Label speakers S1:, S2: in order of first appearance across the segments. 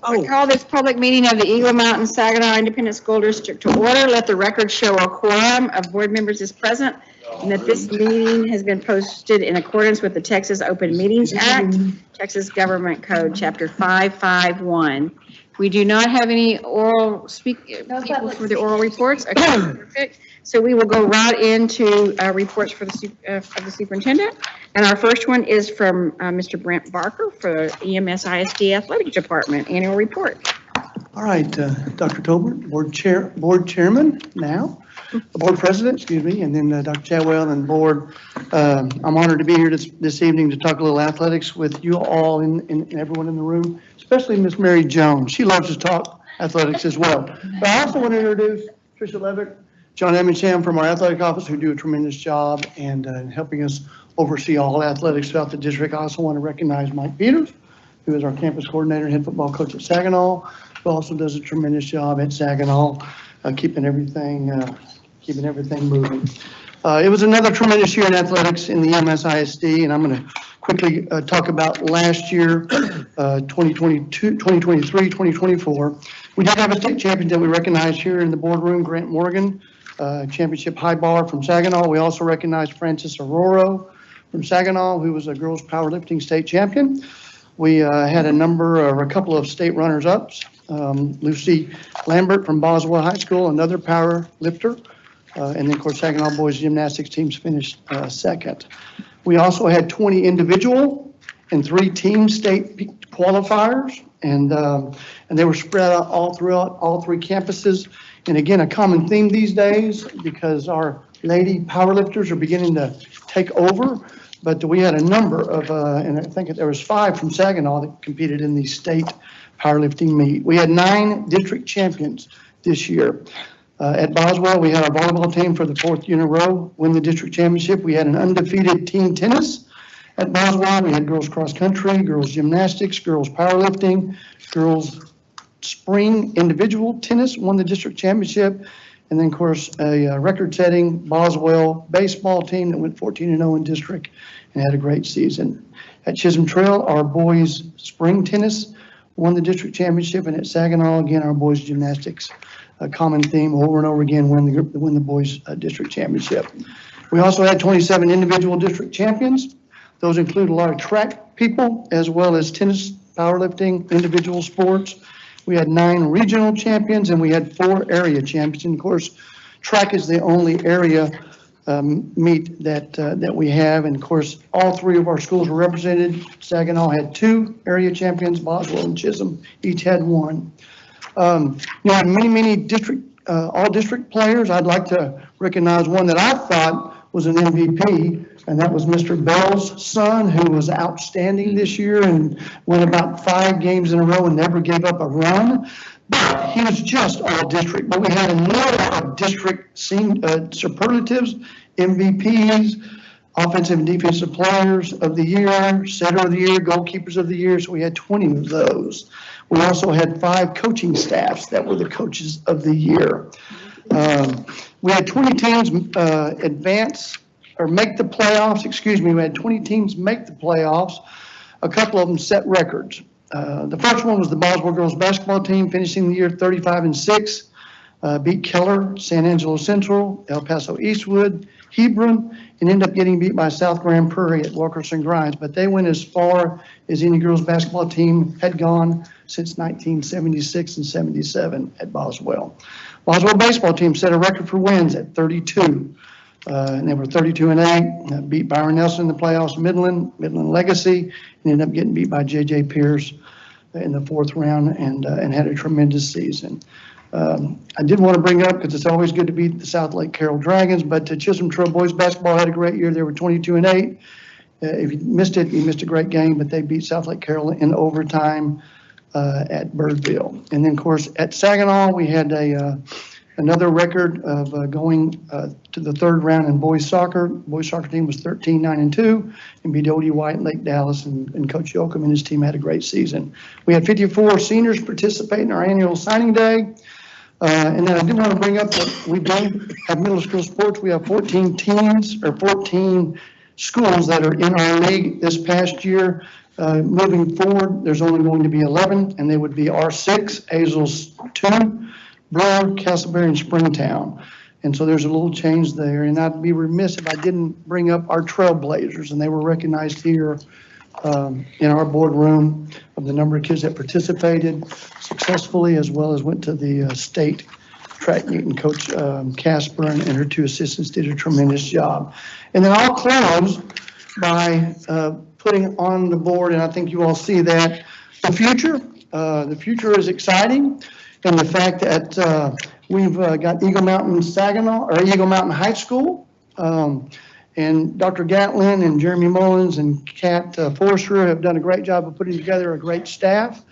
S1: I call this public meeting of the Eagle Mountain Saginaw Independent School District to order. Let the record show a quorum of board members is present and that this meeting has been posted in accordance with the Texas Open Meetings Act, Texas Government Code, Chapter 551. We do not have any oral people for the oral reports. Okay, perfect. So we will go right into reports for the superintendent. And our first one is from Mr. Brent Barker for EMS ISD Athletic Department Annual Report.
S2: All right, Dr. Tolbert, board chairman now, board president, excuse me, and then Dr. Chadwell and board. I'm honored to be here this evening to talk a little athletics with you all and everyone in the room, especially Miss Mary Jones. She loves to talk athletics as well. But I also want to introduce Tricia Levick, John Eminsham from our athletic office, who do a tremendous job and helping us oversee all athletics throughout the district. I also want to recognize Mike Peters, who is our campus coordinator and head football coach at Saginaw, who also does a tremendous job at Saginaw, keeping everything moving. It was another tremendous year in athletics in the EMS ISD, and I'm going to quickly talk about last year, 2022, 2023, 2024. We did have a state champion that we recognized here in the boardroom, Grant Morgan, championship high bar from Saginaw. We also recognized Francis Aurora from Saginaw, who was a girls powerlifting state champion. We had a couple of state runners-ups. Lucy Lambert from Boswell High School, another power lifter. And then, of course, Saginaw boys gymnastics teams finished second. We also had 20 individual and 3 team state qualifiers, and they were spread out all throughout all 3 campuses. And again, a common theme these days, because our lady powerlifters are beginning to take over, but we had a number of, and I think there was 5 from Saginaw that competed in the state powerlifting meet. We had 9 district champions this year. At Boswell, we had our volleyball team for the 4th year in a row win the district championship. We had an undefeated team tennis. At Boswell, we had girls cross country, girls gymnastics, girls powerlifting, girls spring individual tennis won the district championship. And then, of course, a record-setting Boswell baseball team that went 14-0 in district and had a great season. At Chisholm Trail, our boys spring tennis won the district championship, and at Saginaw, again, our boys gymnastics, a common theme over and over again, win the boys district championship. We also had 27 individual district champions. Those include a lot of track people, as well as tennis, powerlifting, individual sports. We had 9 regional champions, and we had 4 area champions. And of course, track is the only area meet that we have. And of course, all 3 of our schools were represented. Saginaw had 2 area champions, Boswell and Chisholm each had 1. Many district, all district players. I'd like to recognize one that I thought was an MVP, and that was Mr. Bell's son, who was outstanding this year and won about 5 games in a row and never gave up a run. But he was just all district. But we had a number of district superlatives, MVPs, offensive and defensive players of the year, setter of the year, goalkeepers of the year. So we had 20 of those. We also had 5 coaching staffs that were the coaches of the year. We had 20 teams advance or make the playoffs. Excuse me. We had 20 teams make the playoffs. A couple of them set records. The first one was the Boswell girls basketball team, finishing the year 35-6. Beat Keller, San Angelo Central, El Paso Eastwood, Hebron, and ended up getting beat by South Grand Prairie at Wilkerson Grimes. But they went as far as any girls basketball team had gone since 1976 and 77 at Boswell. Boswell baseball team set a record for wins at 32. And they were 32-8, beat Byron Nelson in the playoffs, Midland Legacy, and ended up getting beat by J.J. Pierce in the 4th round and had a tremendous season. I did want to bring up, because it's always good to beat the South Lake Carroll Dragons, but Chisholm Trail boys basketball had a great year. They were 22-8. If you missed it, you missed a great game, but they beat South Lake Carroll in overtime at Birdville. And then, of course, at Saginaw, we had another record of going to the 3rd round in boys soccer. Boys soccer team was 13-9-2 and beat O.D. White and Lake Dallas, and Coach Yoakum and his team had a great season. We had 54 seniors participate in our annual signing day. And then I did want to bring up that we don't have middle school sports. We have 14 teams or 14 schools that are in our league this past year. Moving forward, there's only going to be 11, and they would be R6, Azles 2, Brewer, Castleberry, and Springtown. And so there's a little change there, and I'd be remiss if I didn't bring up our Trailblazers, and they were recognized here in our boardroom of the number of kids that participated successfully, as well as went to the state track meet, and Coach Casper and her 2 assistants did a tremendous job. And then I'll close by putting on the board, and I think you all see that, the future. The future is exciting, and the fact that we've got Eagle Mountain Saginaw, or Eagle Mountain High School, and Dr. Gatlin and Jeremy Mullins and Kat Forrester have done a great job of putting together a great staff.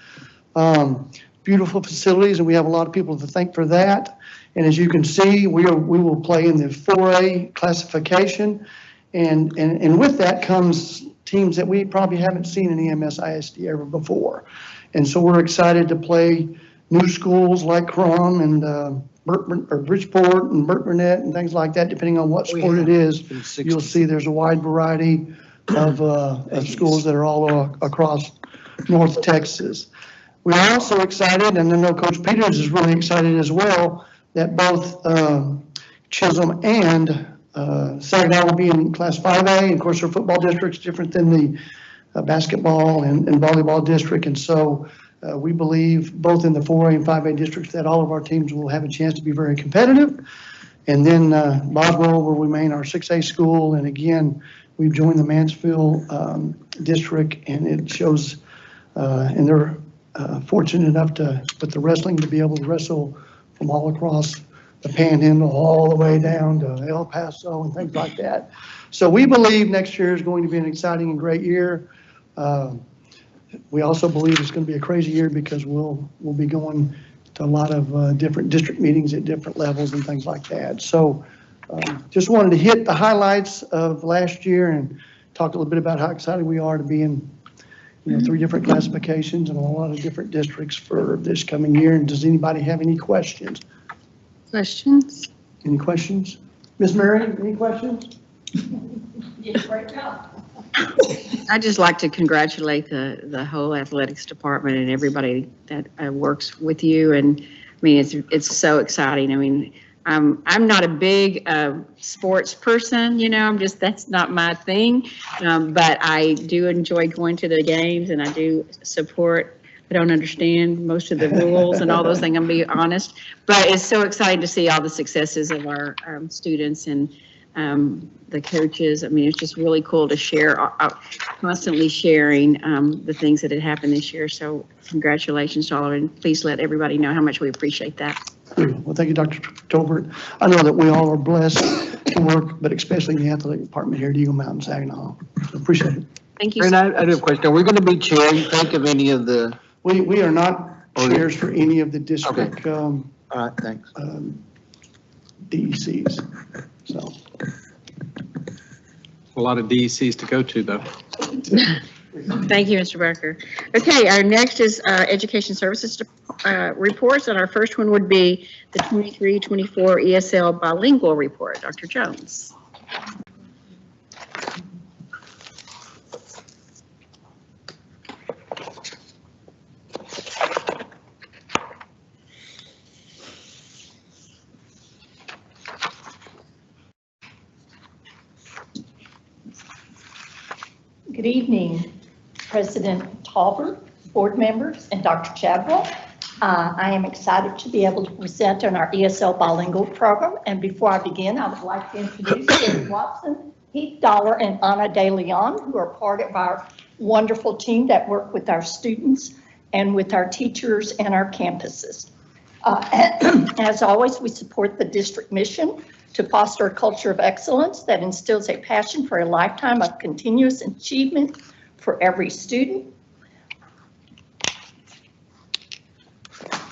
S2: Beautiful facilities, and we have a lot of people to thank for that. And as you can see, we will play in the 4A classification, and with that comes teams that we probably haven't seen in EMS ISD ever before. And so we're excited to play new schools like Crum and Bridgeport and Burt Burnett and things like that, depending on what sport it is. You'll see there's a wide variety of schools that are all across North Texas. We're also excited, and I know Coach Peters is really excited as well, that both Chisholm and Saginaw will be in Class 5A. And of course, our football district's different than the basketball and volleyball district. And so we believe both in the 4A and 5A districts that all of our teams will have a chance to be very competitive. And then Boswell will remain our 6A school. And again, we've joined the Mansfield district, and it shows, and they're fortunate enough to put the wrestling to be able to wrestle from all across the Panhandle all the way down to El Paso and things like that. So we believe next year is going to be an exciting and great year. We also believe it's going to be a crazy year because we'll be going to a lot of different district meetings at different levels and things like that. So just wanted to hit the highlights of last year and talk a little bit about how excited we are to be in 3 different classifications and a lot of different districts for this coming year. And does anybody have any questions?
S1: Questions?
S2: Any questions? Ms. Mary, any questions?
S3: Yes, great job.
S1: I'd just like to congratulate the whole athletics department and everybody that works with you. And I mean, it's so exciting. I mean, I'm not a big sports person, that's not my thing. But I do enjoy going to the games, and I do support. I don't understand most of the rules and all those things, I'm being honest. But it's so exciting to see all the successes of our students and the coaches. I mean, it's just really cool to share, constantly sharing the things that had happened this year. So congratulations to all of you, and please let everybody know how much we appreciate that.
S2: Well, thank you, Dr. Tolbert. I know that we all are blessed to work, but especially in the athletic department here at Eagle Mountain Saginaw. So appreciate it.
S1: Thank you.
S4: And I have a question. Are we going to be chairing? Think of any of the?
S2: We are not chairs for any of the district
S4: All right, thanks.
S2: DECs. So.
S5: A lot of DECs to go to, though.
S1: Thank you, Mr. Barker. Okay, our next is Education Services reports, and our first one would be the 23-24 ESL bilingual report. Dr. Jones.
S3: Good evening, President Tolbert, board members, and Dr. Chadwell. I am excited to be able to present on our ESL bilingual program. And before I begin, I would like to introduce Jerry Watson, Heath Dollar, and Ana De Leon, who are part of our wonderful team that work with our students and with our teachers and our campuses. As always, we support the district mission to foster a culture of excellence that instills a passion for a lifetime of continuous achievement for every student.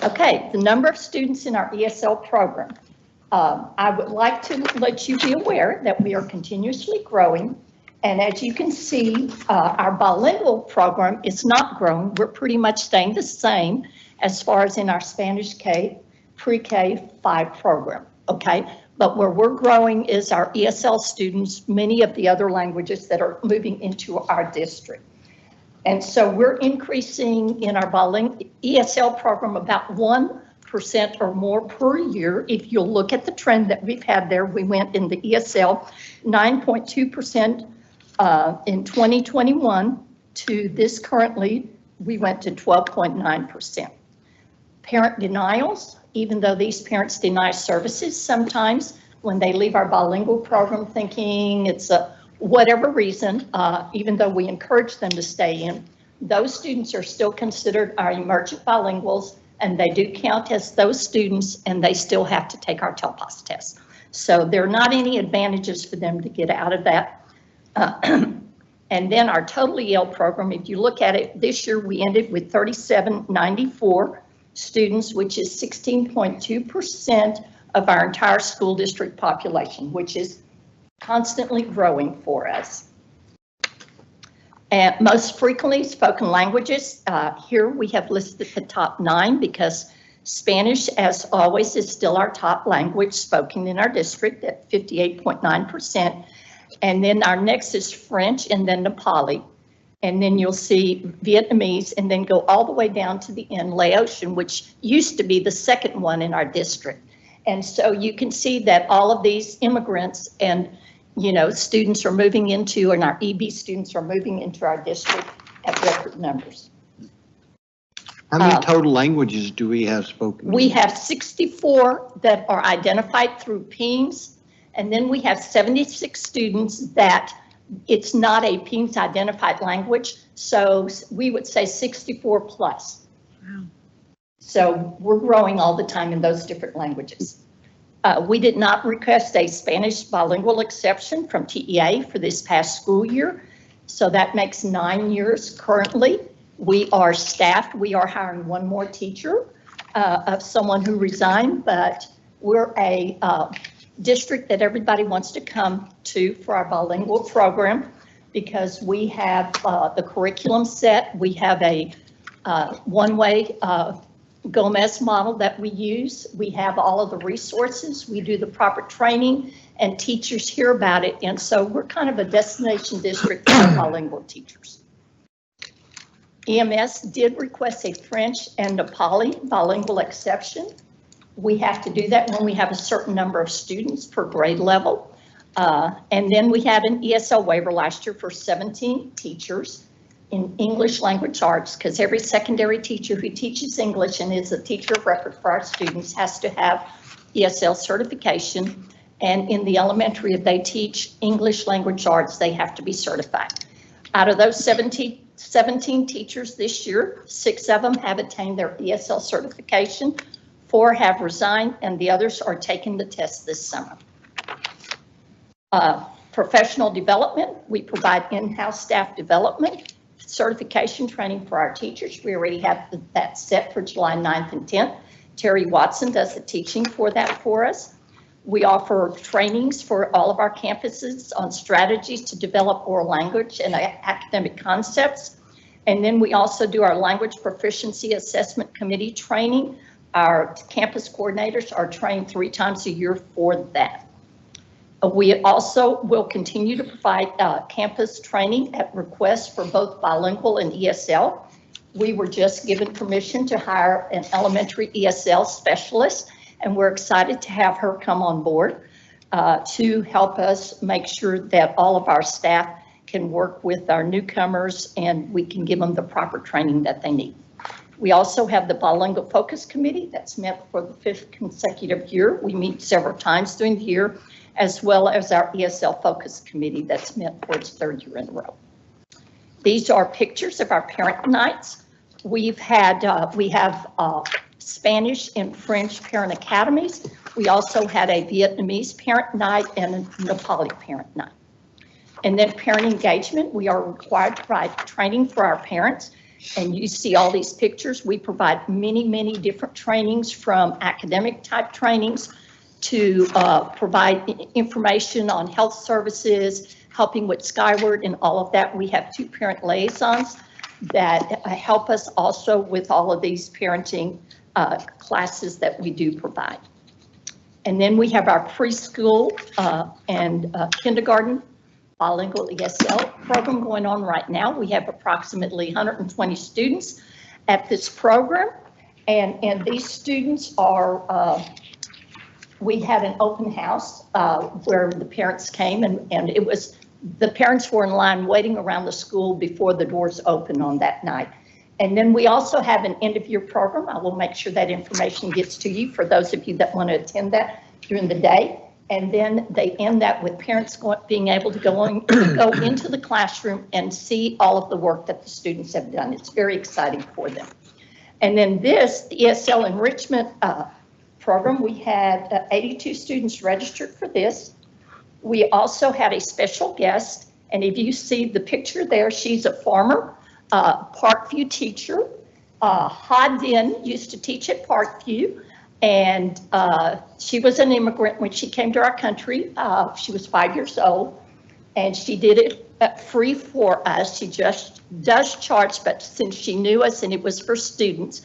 S3: Okay, the number of students in our ESL program. I would like to let you be aware that we are continuously growing. And as you can see, our bilingual program is not growing. We're pretty much staying the same as far as in our Spanish K, pre-K 5 program. Okay, But where we're growing is our ESL students, many of the other languages that are moving into our district. And so we're increasing in our bilingual ESL program about 1% or more per year. If you'll look at the trend that we've had there, we went in the ESL 9.2% in 2021 to this currently, we went to 12.9%. Parent denials, even though these parents deny services sometimes when they leave our bilingual program thinking it's a whatever reason, even though we encourage them to stay in, those students are still considered our emergent bilinguals, and they do count as those students, and they still have to take our TELPAS test. So there are not any advantages for them to get out of that. And then our total EL program, if you look at it, this year we ended with 3794 students, which is 16.2% of our entire school district population, which is constantly growing for us. And most frequently spoken languages, here we have listed the top 9 because Spanish, as always, is still our top language spoken in our district at 58.9%. And then our next is French and then Nepali. And then you'll see Vietnamese and then go all the way down to the end, Laotian, which used to be the second one in our district. And so you can see that all of these immigrants and students are moving into, and our EB students are moving into our district at record numbers.
S4: How many total languages do we have spoken?
S3: We have 64 that are identified through PEAMS, and then we have 76 students that it's not a PEAMS identified language, so we would say 64 plus. Wow. So we're growing all the time in those different languages. We did not request a Spanish bilingual exception from TEA for this past school year, so that makes 9 years currently. We are staffed. We are hiring one more teacher of someone who resigned, but we're a district that everybody wants to come to for our bilingual program because we have the curriculum set. We have a one-way Gomez model that we use. We have all of the resources. We do the proper training and teachers hear about it. And so we're kind of a destination district for bilingual teachers. EMS did request a French and Nepali bilingual exception. We have to do that when we have a certain number of students per grade level. And then we had an ESL waiver last year for 17 teachers in English language arts, because every secondary teacher who teaches English and is a teacher of record for our students has to have ESL certification. And in the elementary, if they teach English language arts, they have to be certified. Out of those 17 teachers this year, 6 of them have attained their ESL certification, 4 have resigned, and the others are taking the test this summer. Professional development, we provide in-house staff development, certification training for our teachers. We already have that set for July 9th and 10th. Terry Watson does the teaching for that for us. We offer trainings for all of our campuses on strategies to develop oral language and academic concepts. And then we also do our language proficiency assessment committee training. Our campus coordinators are trained 3 times a year for that. We also will continue to provide campus training at request for both bilingual and ESL. We were just given permission to hire an elementary ESL specialist, and we're excited to have her come on board to help us make sure that all of our staff can work with our newcomers and we can give them the proper training that they need. We also have the Bilingual Focus Committee that's met for the 5th consecutive year. We meet several times during the year, as well as our ESL Focus Committee that's met for its 3rd year in a row. These are pictures of our parent nights. We have Spanish and French parent academies. We also had a Vietnamese parent night and a Nepali parent night. And then parent engagement, we are required to provide training for our parents. And you see all these pictures. We provide many, many different trainings, from academic type trainings to provide information on health services, helping with Skyward and all of that. We have 2 parent liaisons that help us also with all of these parenting classes that we do provide. And then we have our preschool and kindergarten bilingual ESL program going on right now. We have approximately 120 students at this program. And these students are, we had an open house where the parents came and it was, the parents were in line waiting around the school before the doors opened on that night. And then we also have an end of year program. I will make sure that information gets to you for those of you that want to attend that during the day. And then they end that with parents being able to go into the classroom and see all of the work that the students have done. It's very exciting for them. And then this, the ESL enrichment program, we had 82 students registered for this. We also had a special guest, and if you see the picture there, she's a former Parkview teacher. Ha Dinh used to teach at Parkview, and she was an immigrant when she came to our country. She was 5 years old, and she did it free for us. She just does charge, but since she knew us and it was for students,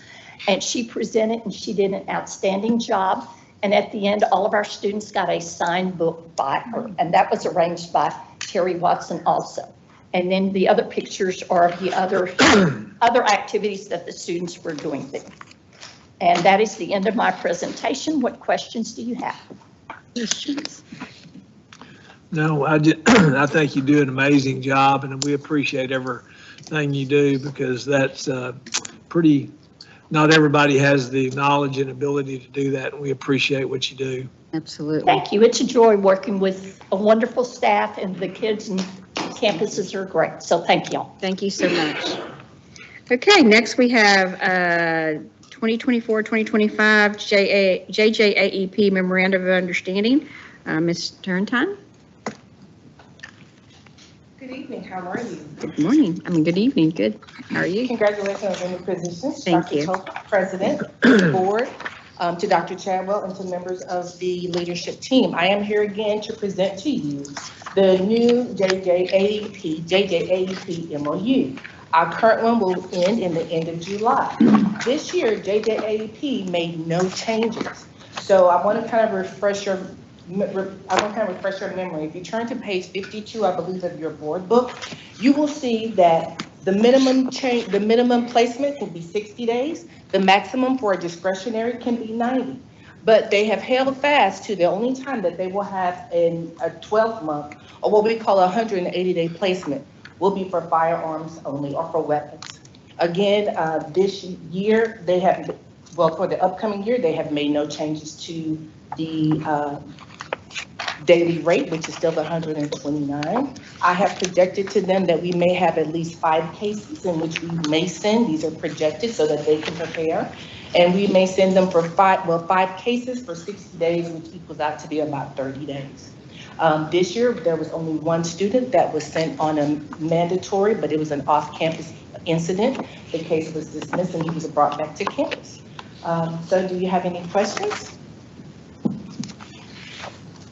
S3: and she presented and she did an outstanding job. And at the end, all of our students got a signed book by her, and that was arranged by Terry Watson also. And then the other pictures are of the other activities that the students were doing there. And that is the end of my presentation. What questions do you have?
S1: Questions?
S6: No, I think you do an amazing job, and we appreciate everything you do, because that's pretty, not everybody has the knowledge and ability to do that, and we appreciate what you do.
S1: Absolutely.
S3: Thank you. It's a joy working with a wonderful staff, and the kids and campuses are great. So thank you all.
S1: Thank you so much. Okay, next we have 2024-2025 JJAEP Memorandum of Understanding. Ms. Turrentine?
S7: Good evening, how are you?
S1: Good morning. Good evening. Good. How are you?
S7: Congratulations on your new positions.
S1: Thank you.
S7: Dr. Toth, President, to the board, to Dr. Chadwell, and to members of the leadership team. I am here again to present to you the new JJAEP MOU. Our current one will end in the end of July. This year, JJAEP made no changes. So I want to kind of refresh your memory. If you turn to page 52, I believe, of your board book, you will see that the minimum placement will be 60 days. The maximum for a discretionary can be 90. But they have held fast to the only time that they will have in a 12-month, or what we call a 180-day placement, will be for firearms only, or for weapons. Again, this year, they have, well, for the upcoming year, they have made no changes to the daily rate, which is still 129. I have projected to them that we may have at least 5 cases in which we may send. These are projected so that they can prepare. And we may send them for 5 cases for 60 days, which equals out to be about 30 days. This year, there was only 1 student that was sent on a mandatory, but it was an off-campus incident. The case was dismissed and he was brought back to campus. So do you have any questions?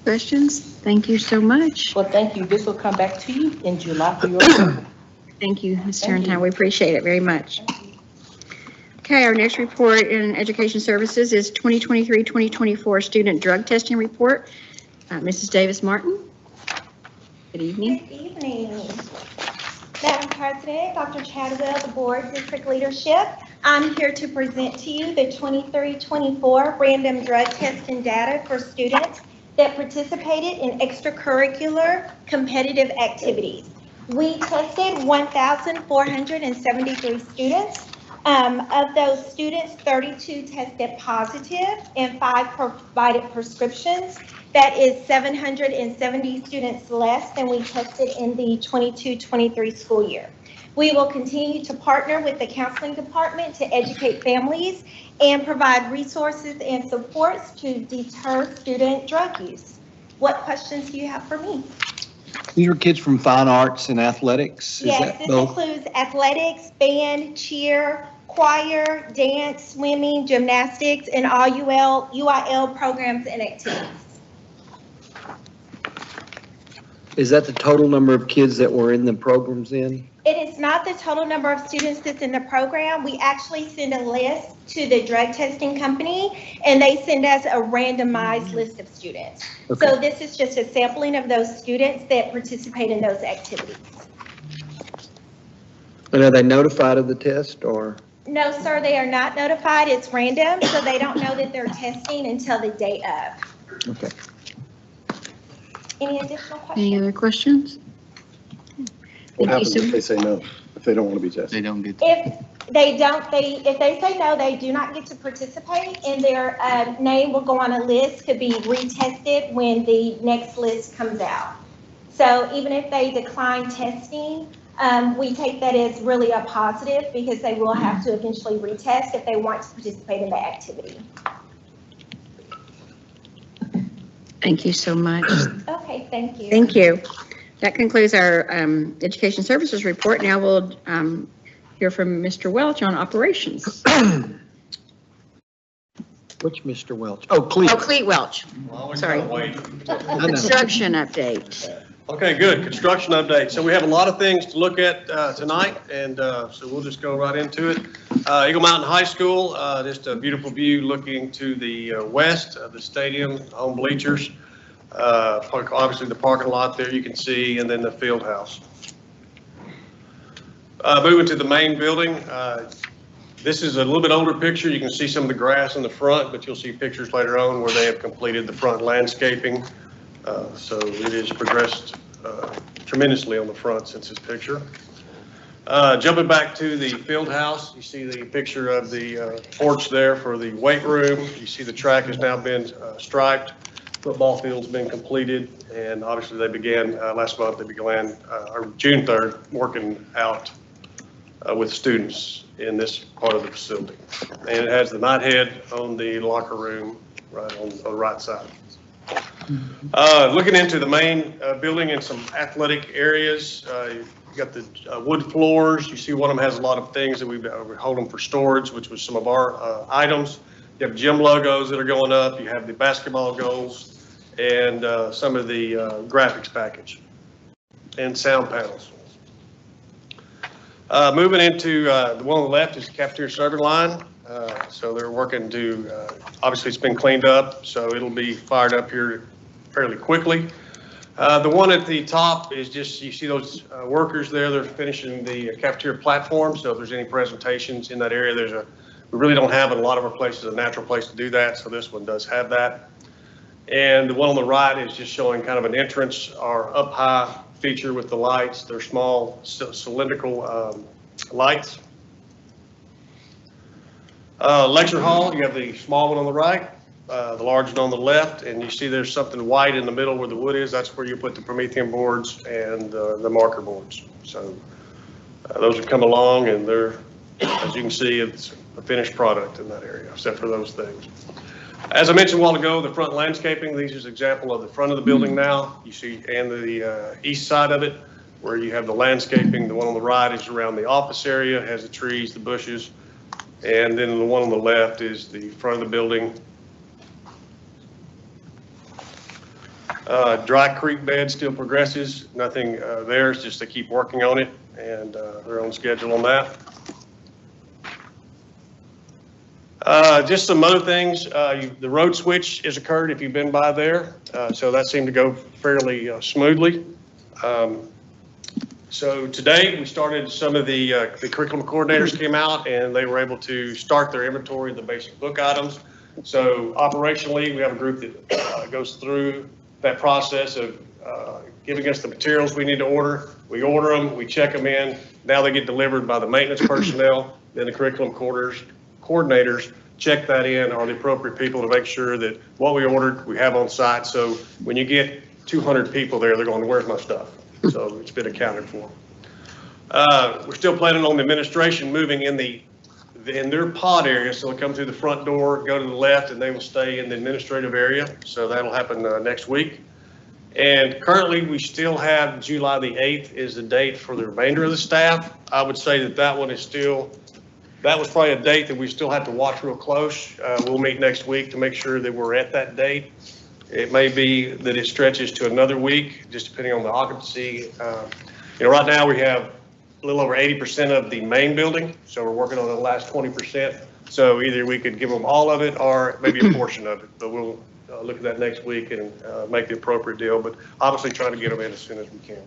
S1: Questions? Thank you so much.
S7: Well, thank you. This will come back to you in July for your approval.
S1: Thank you, Ms.
S7: Thank you.
S1: Turrentine. We appreciate it very much. Okay, our next report in Education Services is 2023-2024 Student Drug Testing Report. Mrs. Davis Martin. Good evening.
S8: Good evening. Madam President, Dr. Chadwell, the board, district leadership. I'm here to present to you the 23-24 random drug testing data for students that participated in extracurricular competitive activities. We tested 1,473 students. Of those students, 32 tested positive and 5 provided prescriptions. That is 770 students less than we tested in the 22-23 school year. We will continue to partner with the counseling department to educate families and provide resources and supports to deter student drug use. What questions do you have for me?
S4: These are kids from fine arts and athletics?
S8: Yes, this includes athletics, band, cheer, choir, dance, swimming, gymnastics, and all UIL programs and activities.
S4: Is that the total number of kids that were in the programs then?
S8: It is not the total number of students that's in the program. We actually send a list to the drug testing company, and they send us a randomized list of students.
S4: Okay.
S8: So this is just a sampling of those students that participate in those activities.
S4: And are they notified of the test or?
S8: No, sir, they are not notified. It's random, so they don't know that they're testing until the day of.
S4: Okay.
S8: Any additional questions?
S1: Any other questions?
S9: What
S1: Thank you
S9: happens
S1: so
S9: if they say no, if they don't want to be tested?
S4: They don't get.
S8: If they say no, they do not get to participate, and their name will go on a list, could be retested when the next list comes out. So even if they decline testing, we take that as really a positive, because they will have to eventually retest if they want to participate in the activity.
S1: Thank you so much.
S8: Okay, thank you.
S1: Thank you. That concludes our Education Services report. Now we'll hear from Mr. Welch on operations.
S4: Which Mr. Welch? Oh, Cleve.
S1: Oh, Cleet Welch. Sorry.
S4: I know.
S1: Construction update.
S10: Okay, good. Construction update. So we have a lot of things to look at tonight, and so we'll just go right into it. Eagle Mountain High School, just a beautiful view looking to the west of the stadium, home bleachers. Obviously the parking lot there you can see, and then the field house. Moving to the main building. This is a little bit older picture. You can see some of the grass in the front, but you'll see pictures later on where they have completed the front landscaping. So it has progressed tremendously on the front since this picture. Jumping back to the field house, you see the picture of the porch there for the weight room. You see the track has now been striped. Football field's been completed, and obviously they began last month. They began June 3rd working out with students in this part of the facility. And it has the nighthead on the locker room right on the right side. Looking into the main building and some athletic areas, you've got the wood floors. You see one of them has a lot of things that we hold them for storage, which was some of our items. You have gym logos that are going up. You have the basketball goals and some of the graphics package and sound panels. Moving into the one on the left is the cafeteria serving line. So they're working to, obviously it's been cleaned up, so it'll be fired up here fairly quickly. The one at the top is just, you see those workers there, they're finishing the cafeteria platform. So if there's any presentations in that area, we really don't have in a lot of our places a natural place to do that. So this one does have that. And the one on the right is just showing kind of an entrance or up high feature with the lights. They're small cylindrical lights. Lecture hall, you have the small one on the right, the large one on the left, and you see there's something white in the middle where the wood is. That's where you put the Promethean boards and the marker boards. So those have come along, and they're, as you can see, it's a finished product in that area, except for those things. As I mentioned a while ago, the front landscaping, these is an example of the front of the building now. You see, and the east side of it, where you have the landscaping. The one on the right is around the office area, has the trees, the bushes. And then the one on the left is the front of the building. Dry creek bed still progresses. Nothing there, it's just they keep working on it, and they're on schedule on that. Just some other things. The road switch has occurred if you've been by there. So that seemed to go fairly smoothly. So today we started, some of the curriculum coordinators came out and they were able to start their inventory of the basic book items. So operationally, we have a group that goes through that process of giving us the materials we need to order. We order them, we check them in. Now they get delivered by the maintenance personnel. Then the curriculum coordinators check that in, are the appropriate people to make sure that what we ordered we have on site. So when you get 200 people there, they're going, where's my stuff? So it's been accounted for. We're still planning on the administration moving in their pod area. So they'll come through the front door, go to the left, and they will stay in the administrative area. So that'll happen next week. And currently we still have July the 8th is the date for the remainder of the staff. I would say that one is still, that was probably a date that we still have to watch real close. We'll meet next week to make sure that we're at that date. It may be that it stretches to another week, just depending on the occupancy. Right now we have a little over 80% of the main building, so we're working on the last 20%. So either we could give them all of it or maybe a portion of it, but we'll look at that next week and make the appropriate deal, but obviously trying to get them in as soon as we can.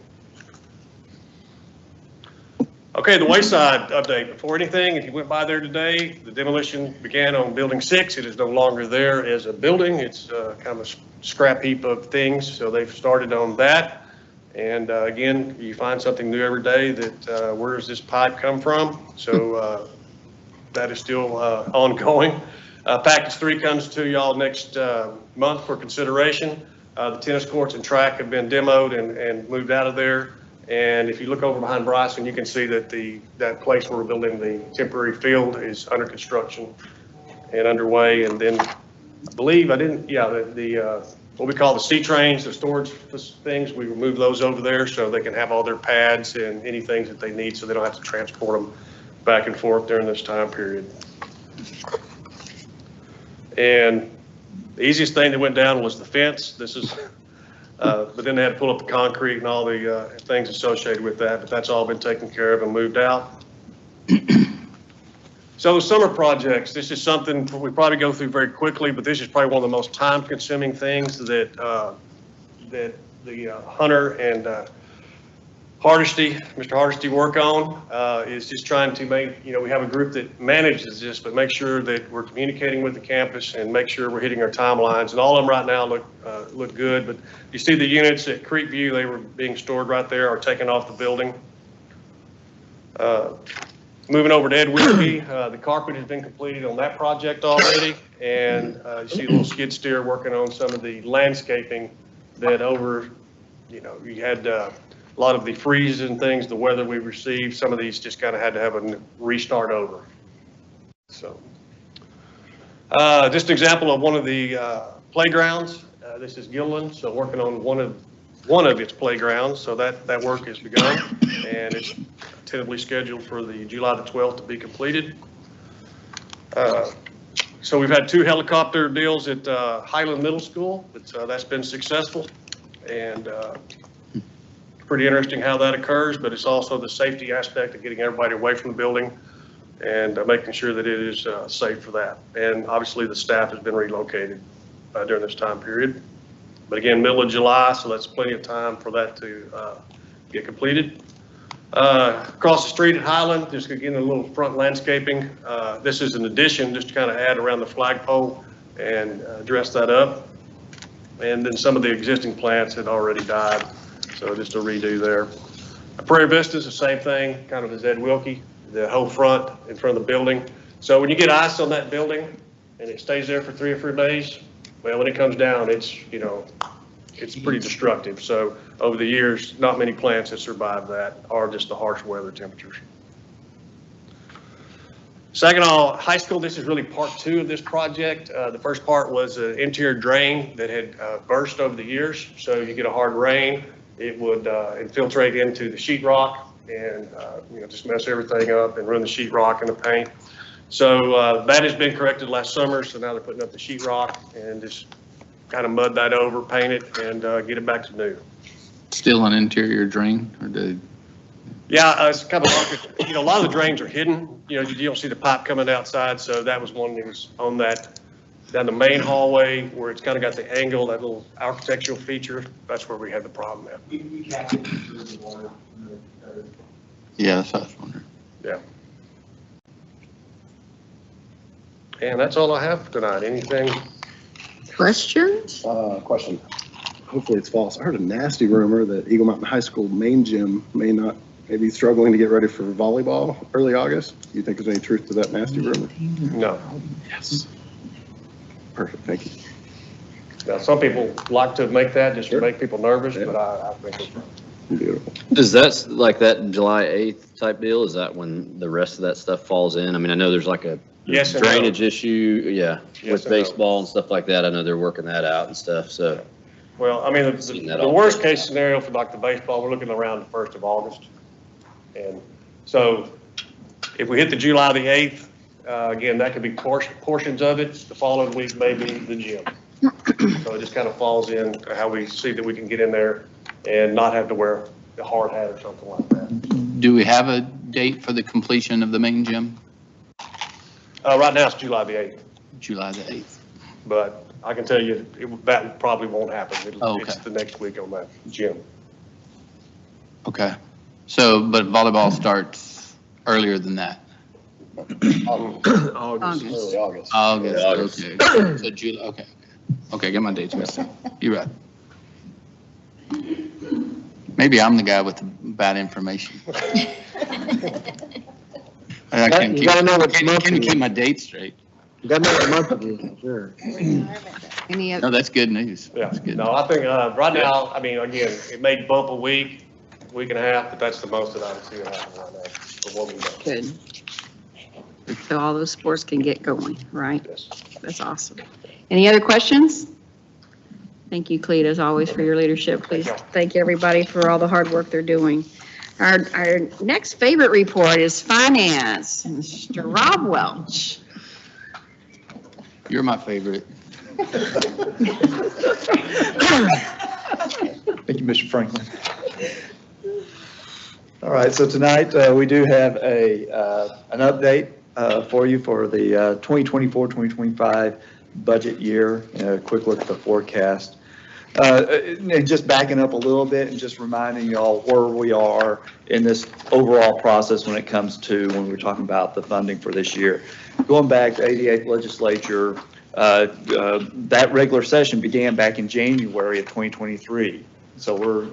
S10: Okay, the Wayside update. Before anything, if you went by there today, the demolition began on Building 6. It is no longer there as a building. It's kind of a scrap heap of things, so they've started on that. And again, you find something new every day that where does this pipe come from? So that is still ongoing. Package 3 comes to y'all next month for consideration. The tennis courts and track have been demoed and moved out of there. And if you look over behind Bryson, you can see that that place where we're building the temporary field is under construction and underway. And then I believe what we call the C trains, the storage things, we remove those over there so they can have all their pads and anything that they need so they don't have to transport them back and forth during this time period. And the easiest thing that went down was the fence. This is, but then they had to pull up the concrete and all the things associated with that, but that's all been taken care of and moved out. So the summer projects, this is something we probably go through very quickly, but this is probably one of the most time-consuming things that the Hunter and Mr. Hardesty work on is just trying to make, we have a group that manages this, but make sure that we're communicating with the campus and make sure we're hitting our timelines. And all of them right now look good, but you see the units at Creekview, they were being stored right there or taken off the building. Moving over to Ed Whiskey, the carpet has been completed on that project already. And you see a little skid steer working on some of the landscaping that you had a lot of the freezes and things, the weather we received, some of these just kind of had to have a restart over. So just an example of one of the playgrounds. This is Gilliland, so working on one of its playgrounds. So that work has begun and it's tentatively scheduled for the July the 12th to be completed. So we've had 2 helicopter deals at Highland Middle School, but that's been successful. And pretty interesting how that occurs, but it's also the safety aspect of getting everybody away from the building and making sure that it is safe for that. And obviously the staff has been relocated during this time period. But again, middle of July, so that's plenty of time for that to get completed. Across the street at Highland, just again a little front landscaping. This is an addition just to kind of add around the flagpole and dress that up. And then some of the existing plants had already died, so just a redo there. Prairie Vista is the same thing, kind of as Ed Wilkie, the whole front in front of the building. So when you get ice on that building and it stays there for 3 or 4 days, well, when it comes down, it's pretty destructive. So over the years, not many plants have survived that or just the harsh weather temperatures. Saginaw High School, this is really part 2 of this project. The first part was an interior drain that had burst over the years. So you get a hard rain, it would infiltrate into the sheetrock and just mess everything up and ruin the sheetrock and the paint. So that has been corrected last summer. So now they're putting up the sheetrock and just kind of mud that over, paint it, and get it back to new.
S5: Still an interior drain, or did?
S10: Yeah, it's kind of like, a lot of the drains are hidden. You don't see the pipe coming outside. So that was one that was on that, down the main hallway where it's kind of got the angle, that little architectural feature. That's where we had the problem at.
S11: We capped it through the water.
S5: Yeah, that's what I was wondering.
S10: Yeah. And that's all I have tonight. Anything?
S1: Questions?
S9: Question. Hopefully it's false. I heard a nasty rumor that Eagle Mountain High School main gym may be struggling to get ready for volleyball early August. Do you think there's any truth to that nasty rumor?
S10: No.
S9: Yes. Perfect. Thank you.
S10: Now, some people like to make that just to make people nervous, but I think it's
S9: Beautiful.
S12: Is that like that July 8th type deal? Is that when the rest of that stuff falls in? I mean, I know there's like a
S10: Yes and
S12: drainage
S10: no.
S12: issue, yeah,
S10: Yes
S12: with
S10: and no.
S12: baseball and stuff like that. I know they're working that out and stuff, so.
S10: Well, I mean,
S12: Seen that
S10: the
S12: all
S10: worst
S12: the time.
S10: case scenario for like the baseball, we're looking around the 1st of August. And so if we hit the July the 8th, again, that could be portions of it. The following week, maybe the gym. So it just kind of falls in to how we see that we can get in there and not have to wear a hard hat or something like that.
S5: Do we have a date for the completion of the main gym?
S10: Right now, it's July the 8th,
S5: July the 8th.
S10: but I can tell you, that probably won't happen.
S5: Oh, okay.
S10: It's the next week on that gym.
S5: Okay. So, but volleyball starts earlier than that?
S6: August.
S9: Early August.
S5: August, okay. So July, okay. Okay, get my dates mixed up. You're right. Maybe I'm the guy with the bad information. I can't
S4: You gotta know what month
S5: can't
S4: it
S5: keep
S4: is.
S5: my dates straight.
S4: You gotta know what month it is, sure.
S1: Any
S5: No,
S1: other,
S5: that's good news.
S10: Yeah,
S5: That's good.
S10: no, I think, right now, I mean, again, it may bump a week and a half, but that's the most that I would see it happen right now, for what we know.
S1: good. So all those sports can get going, right?
S10: Yes.
S1: That's awesome. Any other questions? Thank you, Clete, as always, for your leadership. Please thank everybody for all the hard work they're doing. Our next favorite report is finance, Mr. Rob Welch.
S5: You're my favorite.
S11: Thank you, Mr. Franklin. All right, so tonight, we do have an update for you for the 2024-2025 budget year, a quick look at the forecast. And just backing up a little bit and just reminding y'all where we are in this overall process when it comes to when we're talking about the funding for this year. Going back to 88th legislature, that regular session began back in January of 2023. So we're,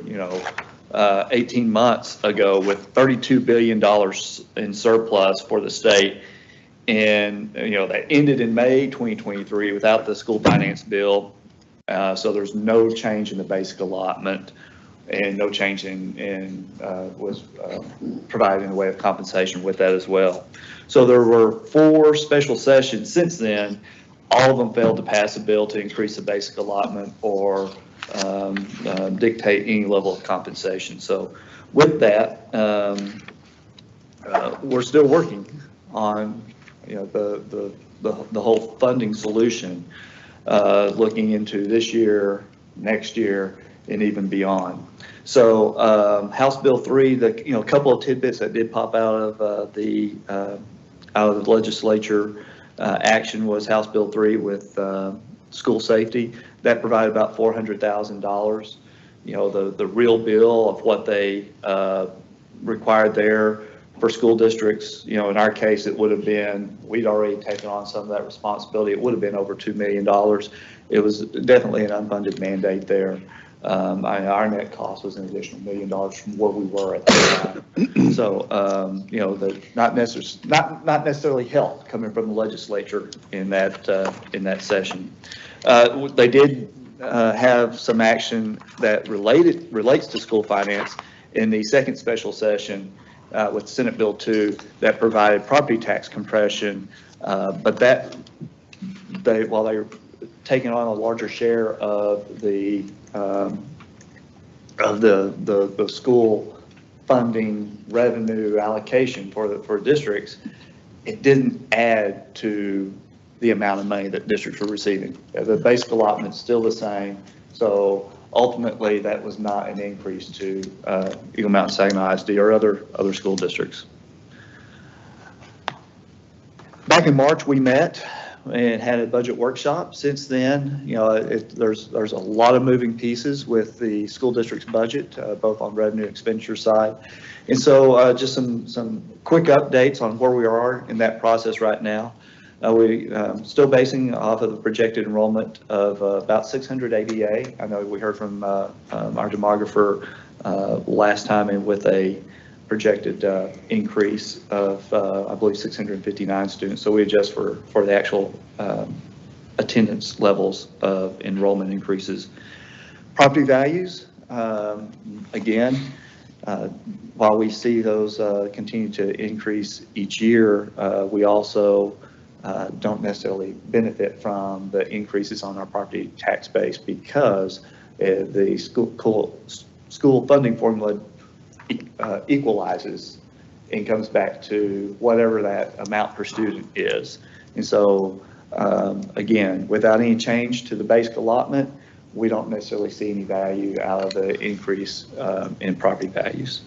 S11: 18 months ago with $32 billion in surplus for the state. And, that ended in May 2023 without the school finance bill. So there's no change in the basic allotment and no change was provided in the way of compensation with that as well. So there were 4 special sessions since then. All of them failed to pass a bill to increase the basic allotment or dictate any level of compensation. So with that, we're still working on, the whole funding solution. Looking into this year, next year, and even beyond. So House Bill 3, a couple of tidbits that did pop out of the legislature action was House Bill 3 with school safety. That provided about $400,000. The real bill of what they required there for school districts, in our case, it would have been, we'd already taken on some of that responsibility. It would have been over $2 million. It was definitely an unfunded mandate there. Our net cost was an additional $1 million from where we were at that time. So, not necessarily help coming from the legislature in that session. They did have some action that relates to school finance in the second special session with Senate Bill 2 that provided property tax compression, but while they were taking on a larger share of the school funding revenue allocation for districts, it didn't add to the amount of money that districts were receiving. The basic allotment is still the same, so ultimately that was not an increase to Eagle Mountain Saginaw ISD or other school districts. Back in March, we met and had a budget workshop. Since then, there's a lot of moving pieces with the school district's budget, both on revenue and expenditure side. And so just some quick updates on where we are in that process right now. We still basing off of the projected enrollment of about 600 ADA. I know we heard from our demographer last time and with a projected increase of, I believe, 659 students. So we adjust for the actual attendance levels of enrollment increases. Property values, again, while we see those continue to increase each year, we also don't necessarily benefit from the increases on our property tax base because the school funding formula equalizes and comes back to whatever that amount per student is. And so, again, without any change to the basic allotment, we don't necessarily see any value out of the increase in property values.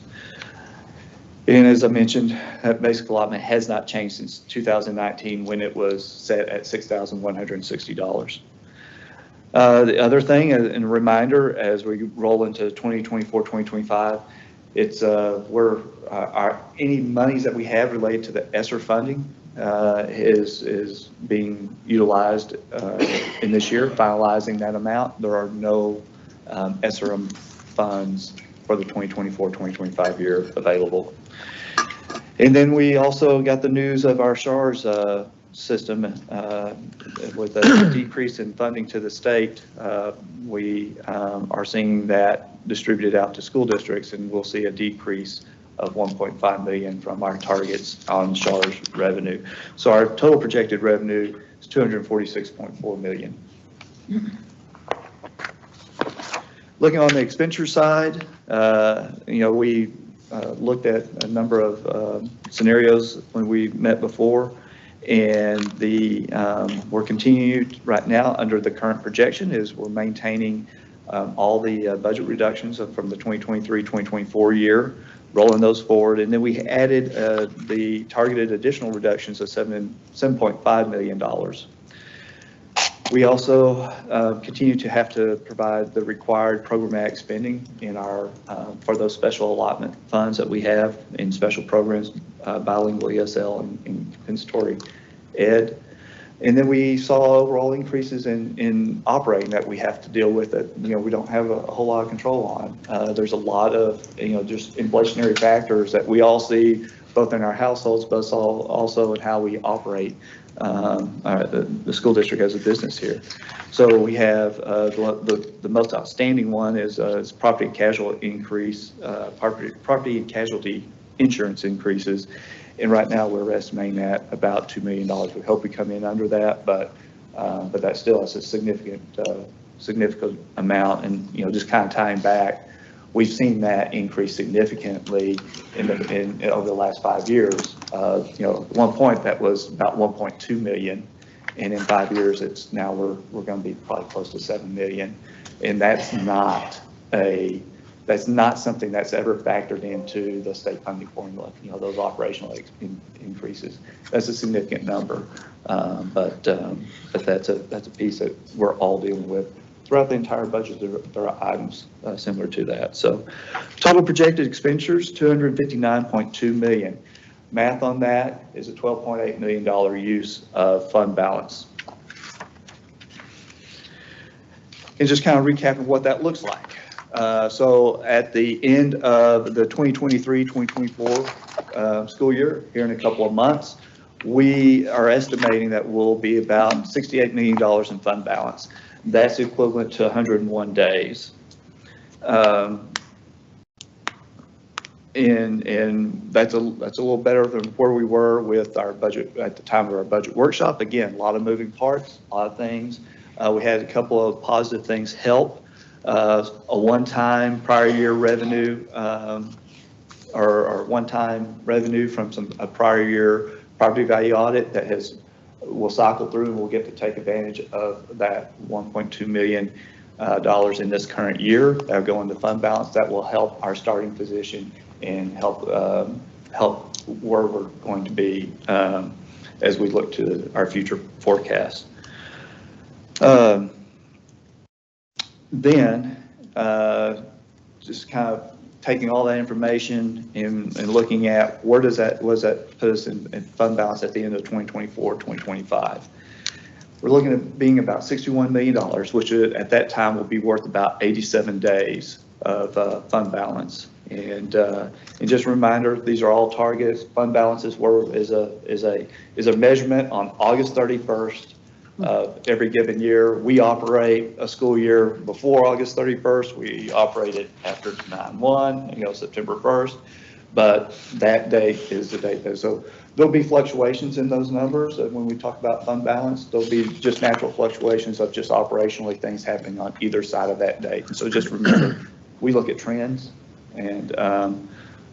S11: And as I mentioned, that basic allotment has not changed since 2019 when it was set at $6,160. The other thing, and a reminder, as we roll into 2024, 2025, it's any monies that we have related to the ESSER funding is being utilized in this year, finalizing that amount. There are no ESSER funds for the 2024, 2025 year available. And then we also got the news of our SHARS system with a decrease in funding to the state. We are seeing that distributed out to school districts, and we'll see a decrease of 1.5 million from our targets on SHARS revenue. So our total projected revenue is 246.4 million. Looking on the expenditure side, we looked at a number of scenarios when we met before, and we're continuing right now under the current projection is we're maintaining all the budget reductions from the 2023-2024 year, rolling those forward. And then we added the targeted additional reductions of $7.5 million. We also continue to have to provide the required programmatic spending in for those special allotment funds that we have in special programs, bilingual ESL and compensatory ed. And then we saw overall increases in operating that we have to deal with that, we don't have a whole lot of control on. There's a lot of, just inflationary factors that we all see both in our households, but also in how we operate the school district as a business here. So we have the most outstanding one is property and casualty insurance increases. And right now we're estimating that about $2 million. We hope we come in under that, but that still is a significant amount. And, just kind of tying back, we've seen that increase significantly over the last 5 years. At one point that was about 1.2 million. And in 5 years, we're going to be probably close to 7 million. And that's not something that's ever factored into the state funding formula, those operational increases. That's a significant number, but that's a piece that we're all dealing with. Throughout the entire budget, there are items similar to that. So total projected expenditures, $259.2 million. Math on that is a $12.8 million use of fund balance. And just kind of recapping what that looks like. So at the end of the 2023-2024 school year, here in a couple of months, we are estimating that we'll be about $68 million in fund balance. That's equivalent to 101 days. And that's a little better than where we were with our budget at the time of our budget workshop. Again, a lot of moving parts, a lot of things. We had a couple of positive things help. A one-time prior year revenue or one-time revenue from a prior year property value audit that will cycle through, and we'll get to take advantage of that $1.2 million in this current year. That'll go into fund balance. That will help our starting position and help where we're going to be as we look to our future forecast. Then just kind of taking all that information and looking at what does that put us in fund balance at the end of 2024, 2025. We're looking at being about $61 million, which at that time will be worth about 87 days of fund balance. And just a reminder, these are all targets. Fund balance is a measurement on August 31st of every given year. We operate a school year before August 31st. We operate it after 9/1, September 1st. But that date is the date. So there'll be fluctuations in those numbers. When we talk about fund balance, there'll be just natural fluctuations of just operationally things happening on either side of that date. And so just remember, we look at trends, and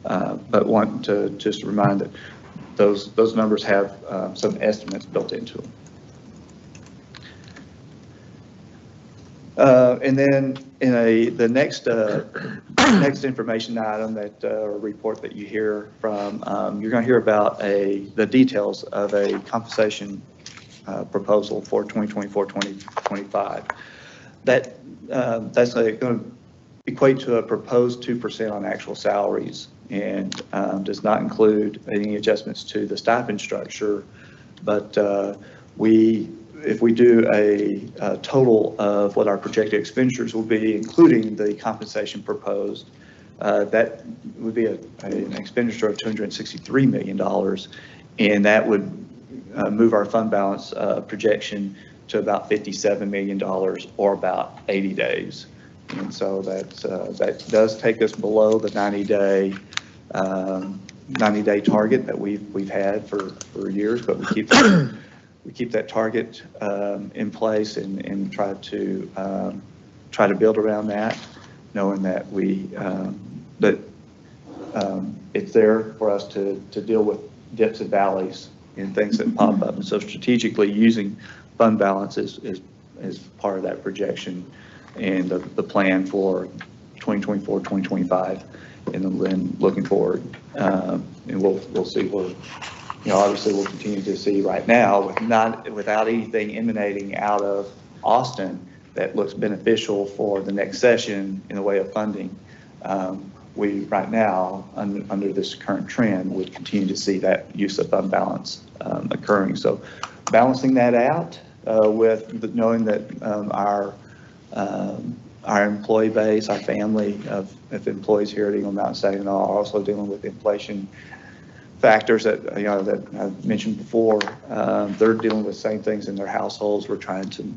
S11: but want to just remind that those numbers have some estimates built into them. And then in the next next information item that, or report that you hear from, you're going to hear about the details of a compensation proposal for 2024-2025. That's going to equate to a proposed 2% on actual salaries and does not include any adjustments to the stipend structure. But if we do a total of what our projected expenditures will be, including the compensation proposed, that would be an expenditure of $263 million, and that would move our fund balance projection to about $57 million or about 80 days. And so that does take us below the 90-day target that we've had for years, but we keep that target in place and try to build around that, knowing that it's there for us to deal with dips and valleys and things that pop up. And so strategically using fund balance is part of that projection and the plan for 2024, 2025, and then looking forward. And we'll see where, obviously we'll continue to see right now without anything emanating out of Austin that looks beneficial for the next session in the way of funding. We right now, under this current trend, would continue to see that use of fund balance occurring. So balancing that out with knowing that our employee base, our family of employees here at Eagle Mountain Saginaw are also dealing with inflation factors that that I've mentioned before. They're dealing with the same things in their households. We're trying to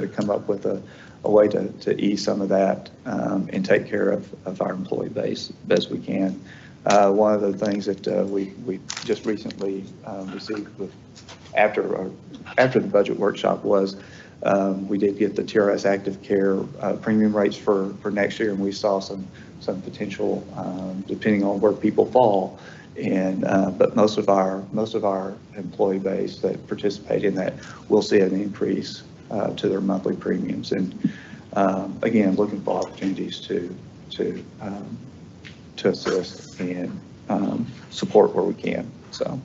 S11: come up with a way to ease some of that and take care of our employee base best we can. One of the things that we just recently received after the budget workshop was we did get the TRS Active Care premium rates for next year, and we saw some potential depending on where people fall. And but most of our employee base that participate in that will see an increase to their monthly premiums. And again, looking for opportunities to assist and support where we can. So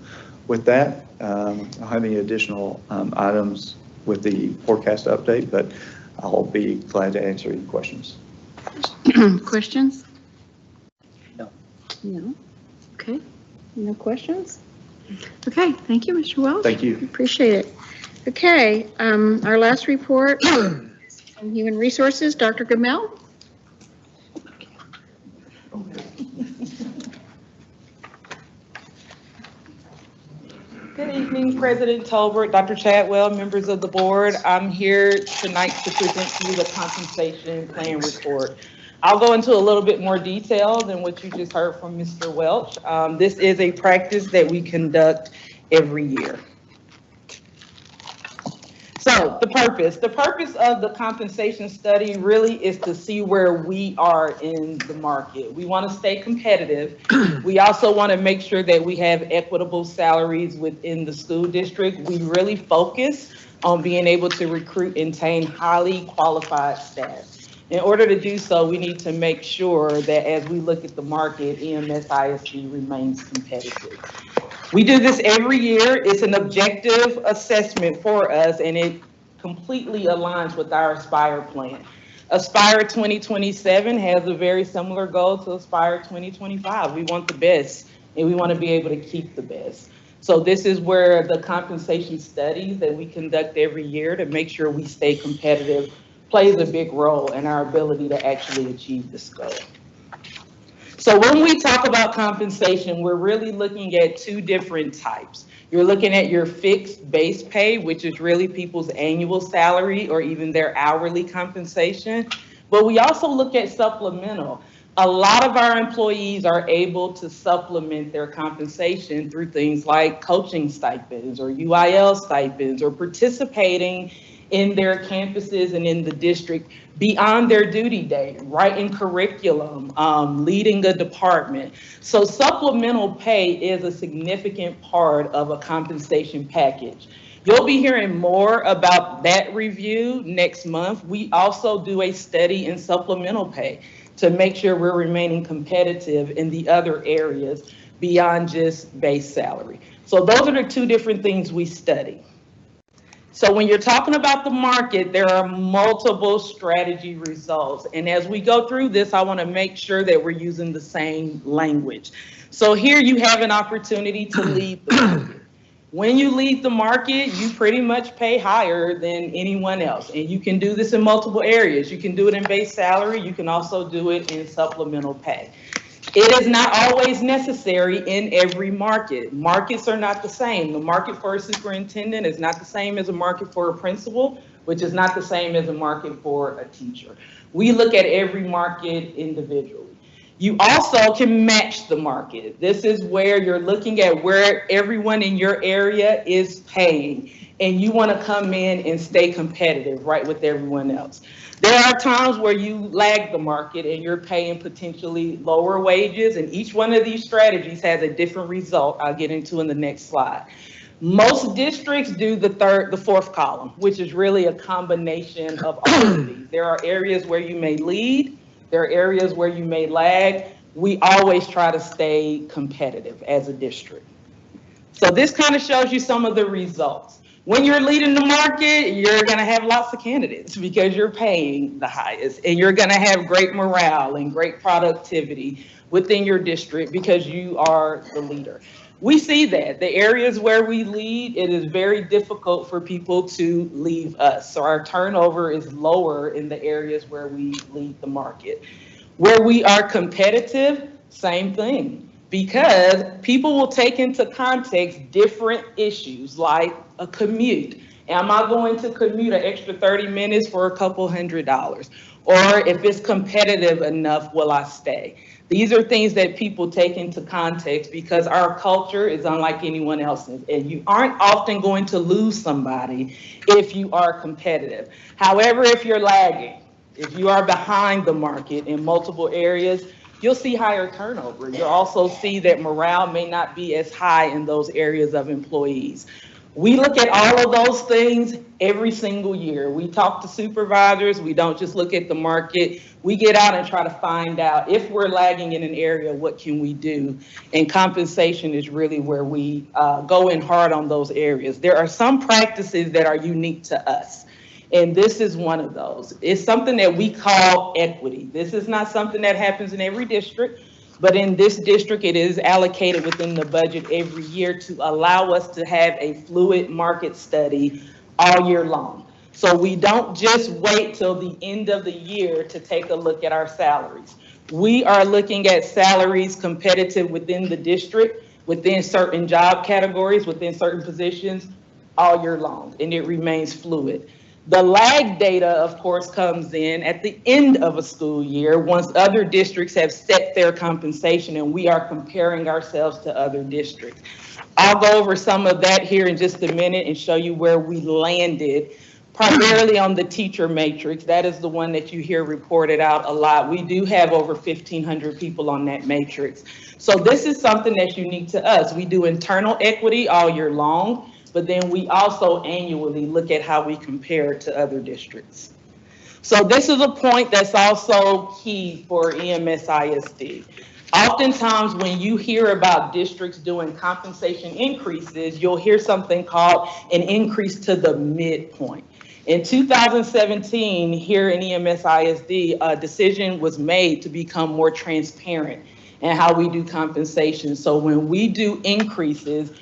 S11: with that, I don't have any additional items with the forecast update, but I'll be glad to answer any questions.
S1: Questions?
S4: No.
S1: No. Okay. No questions? Okay. Thank you, Mr. Welch.
S11: Thank you.
S1: Appreciate it. Okay. Our last report from Human Resources, Dr. Gamel.
S13: Good evening, President Tolbert, Dr. Chadwell, members of the board. I'm here tonight to present to you the compensation plan report. I'll go into a little bit more detail than what you just heard from Mr. Welch. This is a practice that we conduct every year. So the purpose of the compensation study really is to see where we are in the market. We want to stay competitive. We also want to make sure that we have equitable salaries within the school district. We really focus on being able to recruit and retain highly qualified staff. In order to do so, we need to make sure that as we look at the market, EMS ISD remains competitive. We do this every year. It's an objective assessment for us, and it completely aligns with our Aspire plan. Aspire 2027 has a very similar goal to Aspire 2025. We want the best, and we want to be able to keep the best. So this is where the compensation studies that we conduct every year to make sure we stay competitive plays a big role in our ability to actually achieve this goal. So when we talk about compensation, we're really looking at two different types. You're looking at your fixed base pay, which is really people's annual salary or even their hourly compensation. But we also look at supplemental. A lot of our employees are able to supplement their compensation through things like coaching stipends or UIL stipends or participating in their campuses and in the district beyond their duty day, writing curriculum, leading a department. So supplemental pay is a significant part of a compensation package. You'll be hearing more about that review next month. We also do a study in supplemental pay to make sure we're remaining competitive in the other areas beyond just base salary. So those are the two different things we study. So when you're talking about the market, there are multiple strategy results. And as we go through this, I want to make sure that we're using the same language. So here you have an opportunity to lead the market. When you lead the market, you pretty much pay higher than anyone else. And you can do this in multiple areas. You can do it in base salary. You can also do it in supplemental pay. It is not always necessary in every market. Markets are not the same. The market for a superintendent is not the same as a market for a principal, which is not the same as a market for a teacher. We look at every market individually. You also can match the market. This is where you're looking at where everyone in your area is paying, and you want to come in and stay competitive, right, with everyone else. There are times where you lag the market and you're paying potentially lower wages, and each one of these strategies has a different result I'll get into in the next slide. Most districts do the fourth column, which is really a combination of all of these. There are areas where you may lead, there are areas where you may lag. We always try to stay competitive as a district. So this kind of shows you some of the results. When you're leading the market, you're going to have lots of candidates because you're paying the highest, and you're going to have great morale and great productivity within your district because you are the leader. We see that the areas where we lead, it is very difficult for people to leave us. So our turnover is lower in the areas where we lead the market. Where we are competitive, same thing. Because people will take into context different issues like a commute. Am I going to commute an extra 30 minutes for a couple $100? Or if it's competitive enough, will I stay? These are things that people take into context because our culture is unlike anyone else's, and you aren't often going to lose somebody if you are competitive. However, if you're lagging, if you are behind the market in multiple areas, you'll see higher turnover. You'll also see that morale may not be as high in those areas of employees. We look at all of those things every single year. We talk to supervisors. We don't just look at the market. We get out and try to find out if we're lagging in an area, what can we do? And compensation is really where we go in hard on those areas. There are some practices that are unique to us, and this is one of those. It's something that we call equity. This is not something that happens in every district, but in this district, it is allocated within the budget every year to allow us to have a fluid market study all year long. So we don't just wait till the end of the year to take a look at our salaries. We are looking at salaries competitive within the district, within certain job categories, within certain positions all year long, and it remains fluid. The lag data, of course, comes in at the end of a school year once other districts have set their compensation and we are comparing ourselves to other districts. I'll go over some of that here in just a minute and show you where we landed, primarily on the teacher matrix. That is the one that you hear reported out a lot. We do have over 1,500 people on that matrix. So this is something that's unique to us. We do internal equity all year long, but then we also annually look at how we compare to other districts. So this is a point that's also key for EMS ISD. Oftentimes when you hear about districts doing compensation increases, you'll hear something called an increase to the midpoint. In 2017, here in EMS ISD, a decision was made to become more transparent in how we do compensation. So when we do increases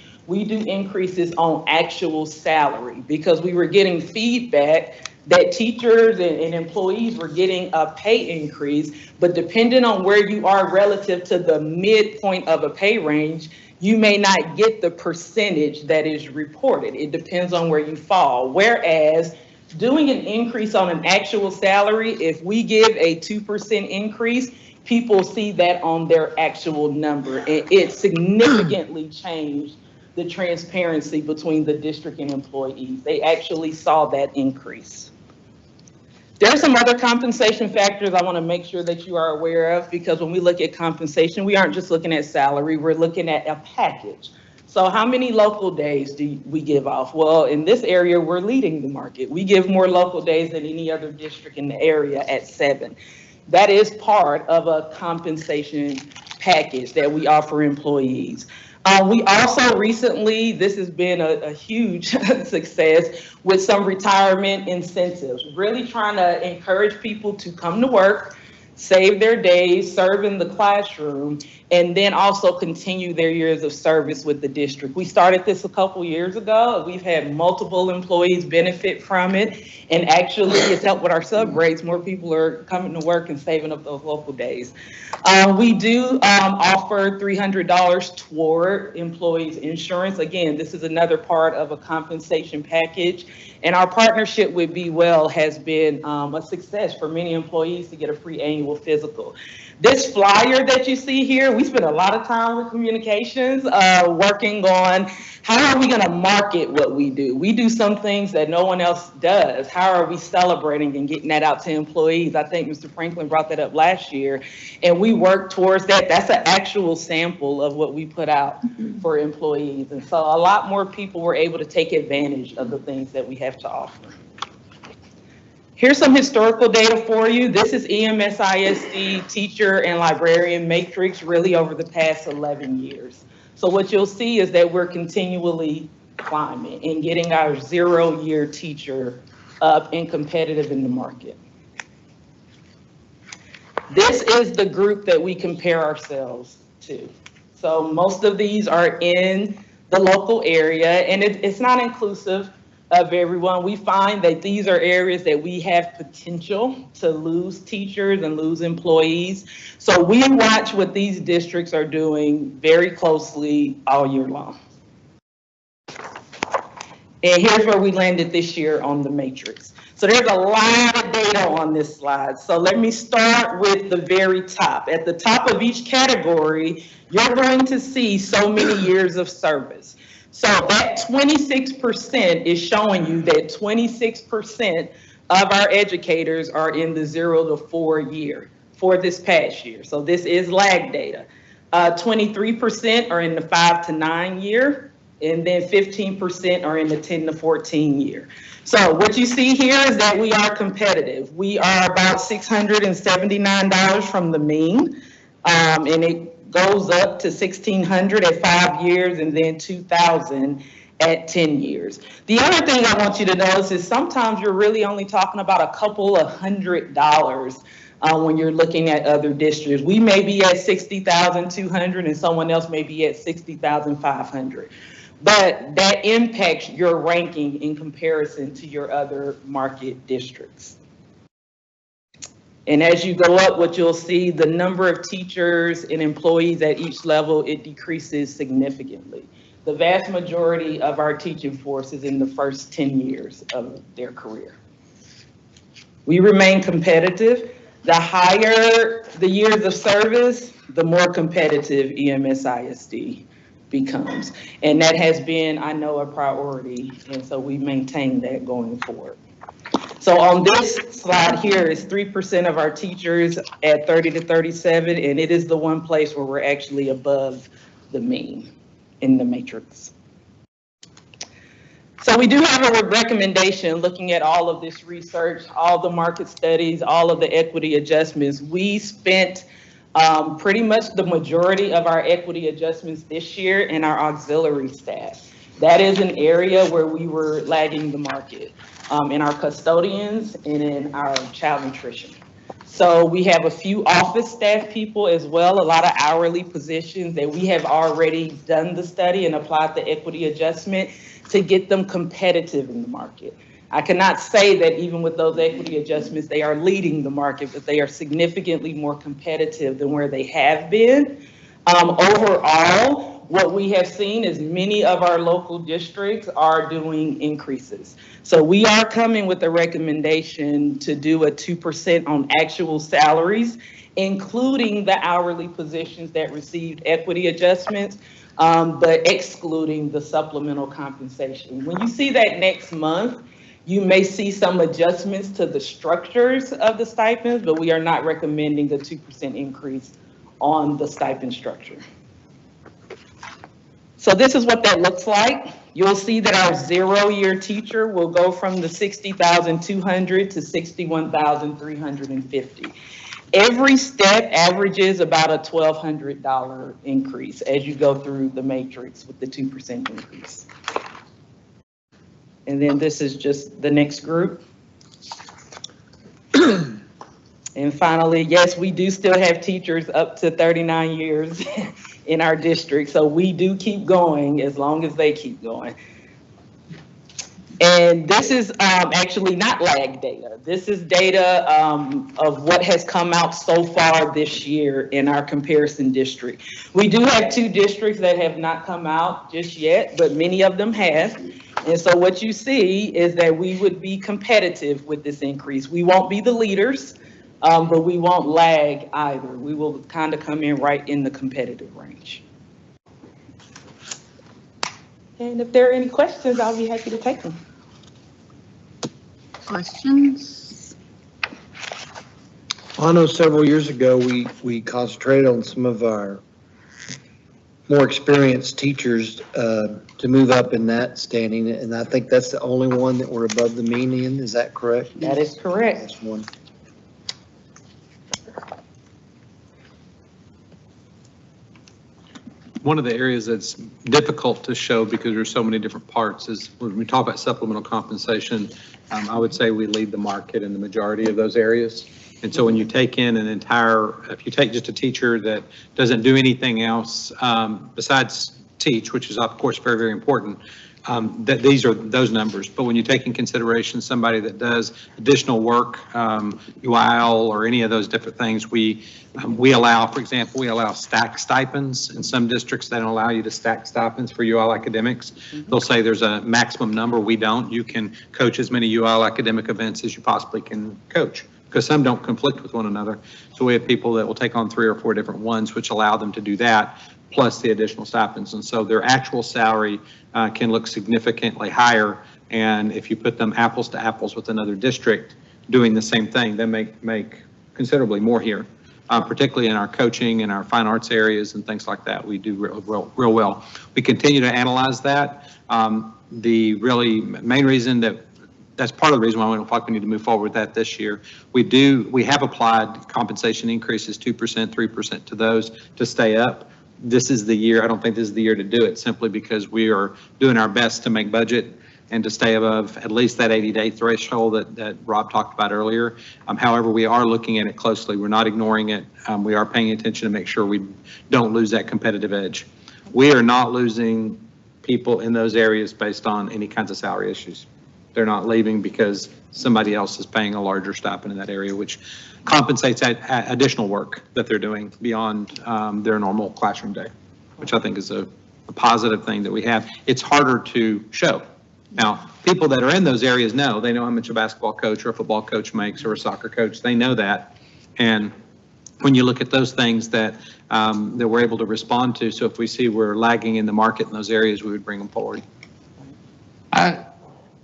S13: on actual salary because we were getting feedback that teachers and employees were getting a pay increase, but depending on where you are relative to the midpoint of a pay range, you may not get the percentage that is reported. It depends on where you fall. Whereas doing an increase on an actual salary, if we give a 2% increase, people see that on their actual number. And it significantly changed the transparency between the district and employees. They actually saw that increase. There are some other compensation factors I want to make sure that you are aware of, because when we look at compensation, we aren't just looking at salary, we're looking at a package. So how many local days do we give off? Well, in this area, we're leading the market. We give more local days than any other district in the area at 7. that is part of a compensation package that we offer employees. We also recently, this has been a huge success with some retirement incentives, really trying to encourage people to come to work, save their days, serve in the classroom, and then also continue their years of service with the district. We started this a couple years ago. We've had multiple employees benefit from it, and actually it's helped with our sub rates. More people are coming to work and saving up those local days. We do offer $300 toward employees' insurance. Again, this is another part of a compensation package. And our partnership with Be Well has been a success for many employees to get a free annual physical. This flyer that you see here, we spent a lot of time with communications, working on how are we going to market what we do? We do some things that no one else does. How are we celebrating and getting that out to employees? I think Mr. Franklin brought that up last year, and we work towards that. That's an actual sample of what we put out for employees. And so a lot more people were able to take advantage of the things that we have to offer. Here's some historical data for you. This is EMS ISD teacher and librarian matrix really over the past 11 years. So what you'll see is that we're continually climbing and getting our 0-year teacher up and competitive in the market. This is the group that we compare ourselves to. So most of these are in the local area, and it's not inclusive of everyone. We find that these are areas that we have potential to lose teachers and lose employees. So we watch what these districts are doing very closely all year long. And here's where we landed this year on the matrix. So there's a lot of data on this slide. So let me start with the very top. At the top of each category, you're going to see so many years of service. So that 26% is showing you that 26% of our educators are in the 0 to 4 year for this past year. So this is lag data. 23% are in the 5 to 9 year, and then 15% are in the 10 to 14 year. So what you see here is that we are competitive. We are about $679 from the mean, and it goes up to $1,600 at 5 years and then $2,000 at 10 years. The other thing I want you to notice is sometimes you're really only talking about a couple of $100 when you're looking at other districts. We may be at $60,200 and someone else may be at $60,500. But that impacts your ranking in comparison to your other market districts. And as you go up, what you'll see, the number of teachers and employees at each level, it decreases significantly. The vast majority of our teaching force is in the first 10 years of their career. We remain competitive. The higher the years of service, the more competitive EMS ISD becomes. And that has been, I know, a priority. And so we maintain that going forward. So on this slide here is 3% of our teachers at 30 to 37, and it is the one place where we're actually above the mean in the matrix. So we do have a recommendation looking at all of this research, all the market studies, all of the equity adjustments. We spent pretty much the majority of our equity adjustments this year in our auxiliary staff. That is an area where we were lagging the market. In our custodians and in our child nutrition. So we have a few office staff people as well, a lot of hourly positions that we have already done the study and applied the equity adjustment to get them competitive in the market. I cannot say that even with those equity adjustments, they are leading the market, but they are significantly more competitive than where they have been. Overall, what we have seen is many of our local districts are doing increases. So we are coming with a recommendation to do a 2% on actual salaries, including the hourly positions that received equity adjustments, but excluding the supplemental compensation. When you see that next month, you may see some adjustments to the structures of the stipends, but we are not recommending a 2% increase on the stipend structure. So this is what that looks like. You'll see that our 0-year teacher will go from the $60,200 to $61,350. Every step averages about a $1,200 increase as you go through the matrix with the 2% increase. And then this is just the next group. And finally, yes, we do still have teachers up to 39 years in our district, so we do keep going as long as they keep going. And this is actually not lag data. This is data of what has come out so far this year in our comparison district. We do have 2 districts that have not come out just yet, but many of them have. And so what you see is that we would be competitive with this increase. We won't be the leaders, but we won't lag either. We will kind of come in right in the competitive range. And if there are any questions, I'll be happy to take them.
S1: Questions?
S4: I know several years ago, we concentrated on some of our more experienced teachers to move up in that standing, and I think that's the only one that we're above the mean in. Is that correct?
S13: That is correct.
S4: That's one.
S14: One of the areas that's difficult to show because there's so many different parts is when we talk about supplemental compensation, I would say we lead the market in the majority of those areas. And so when you take in an entire, if you take just a teacher that doesn't do anything else besides teach, which is of course very, very important, that these are those numbers. But when you take in consideration somebody that does additional work, UIL or any of those different things, we allow, for example, we allow stack stipends. In some districts, they don't allow you to stack stipends for UIL academics. They'll say there's a maximum number. We don't. You can coach as many UIL academic events as you possibly can coach, because some don't conflict with one another. So we have people that will take on 3 or 4 different ones, which allow them to do that, plus the additional stipends. And so their actual salary can look significantly higher. And if you put them apples to apples with another district doing the same thing, they make considerably more here, particularly in our coaching and our fine arts areas and things like that. We do real well. We continue to analyze that. The really main reason that's part of the reason why we don't feel like we need to move forward with that this year. We have applied compensation increases, 2%, 3% to those to stay up. This is the year, I don't think this is the year to do it, simply because we are doing our best to make budget and to stay above at least that 80-day threshold that Rob talked about earlier. However, we are looking at it closely. We're not ignoring it. We are paying attention to make sure we don't lose that competitive edge. We are not losing people in those areas based on any kinds of salary issues. They're not leaving because somebody else is paying a larger stipend in that area, which compensates that additional work that they're doing beyond their normal classroom day, which I think is a positive thing that we have. It's harder to show. Now, people that are in those areas know, they know how much a basketball coach or a football coach makes or a soccer coach. They know that. And when you look at those things that we're able to respond to, so if we see we're lagging in the market in those areas, we would bring them forward.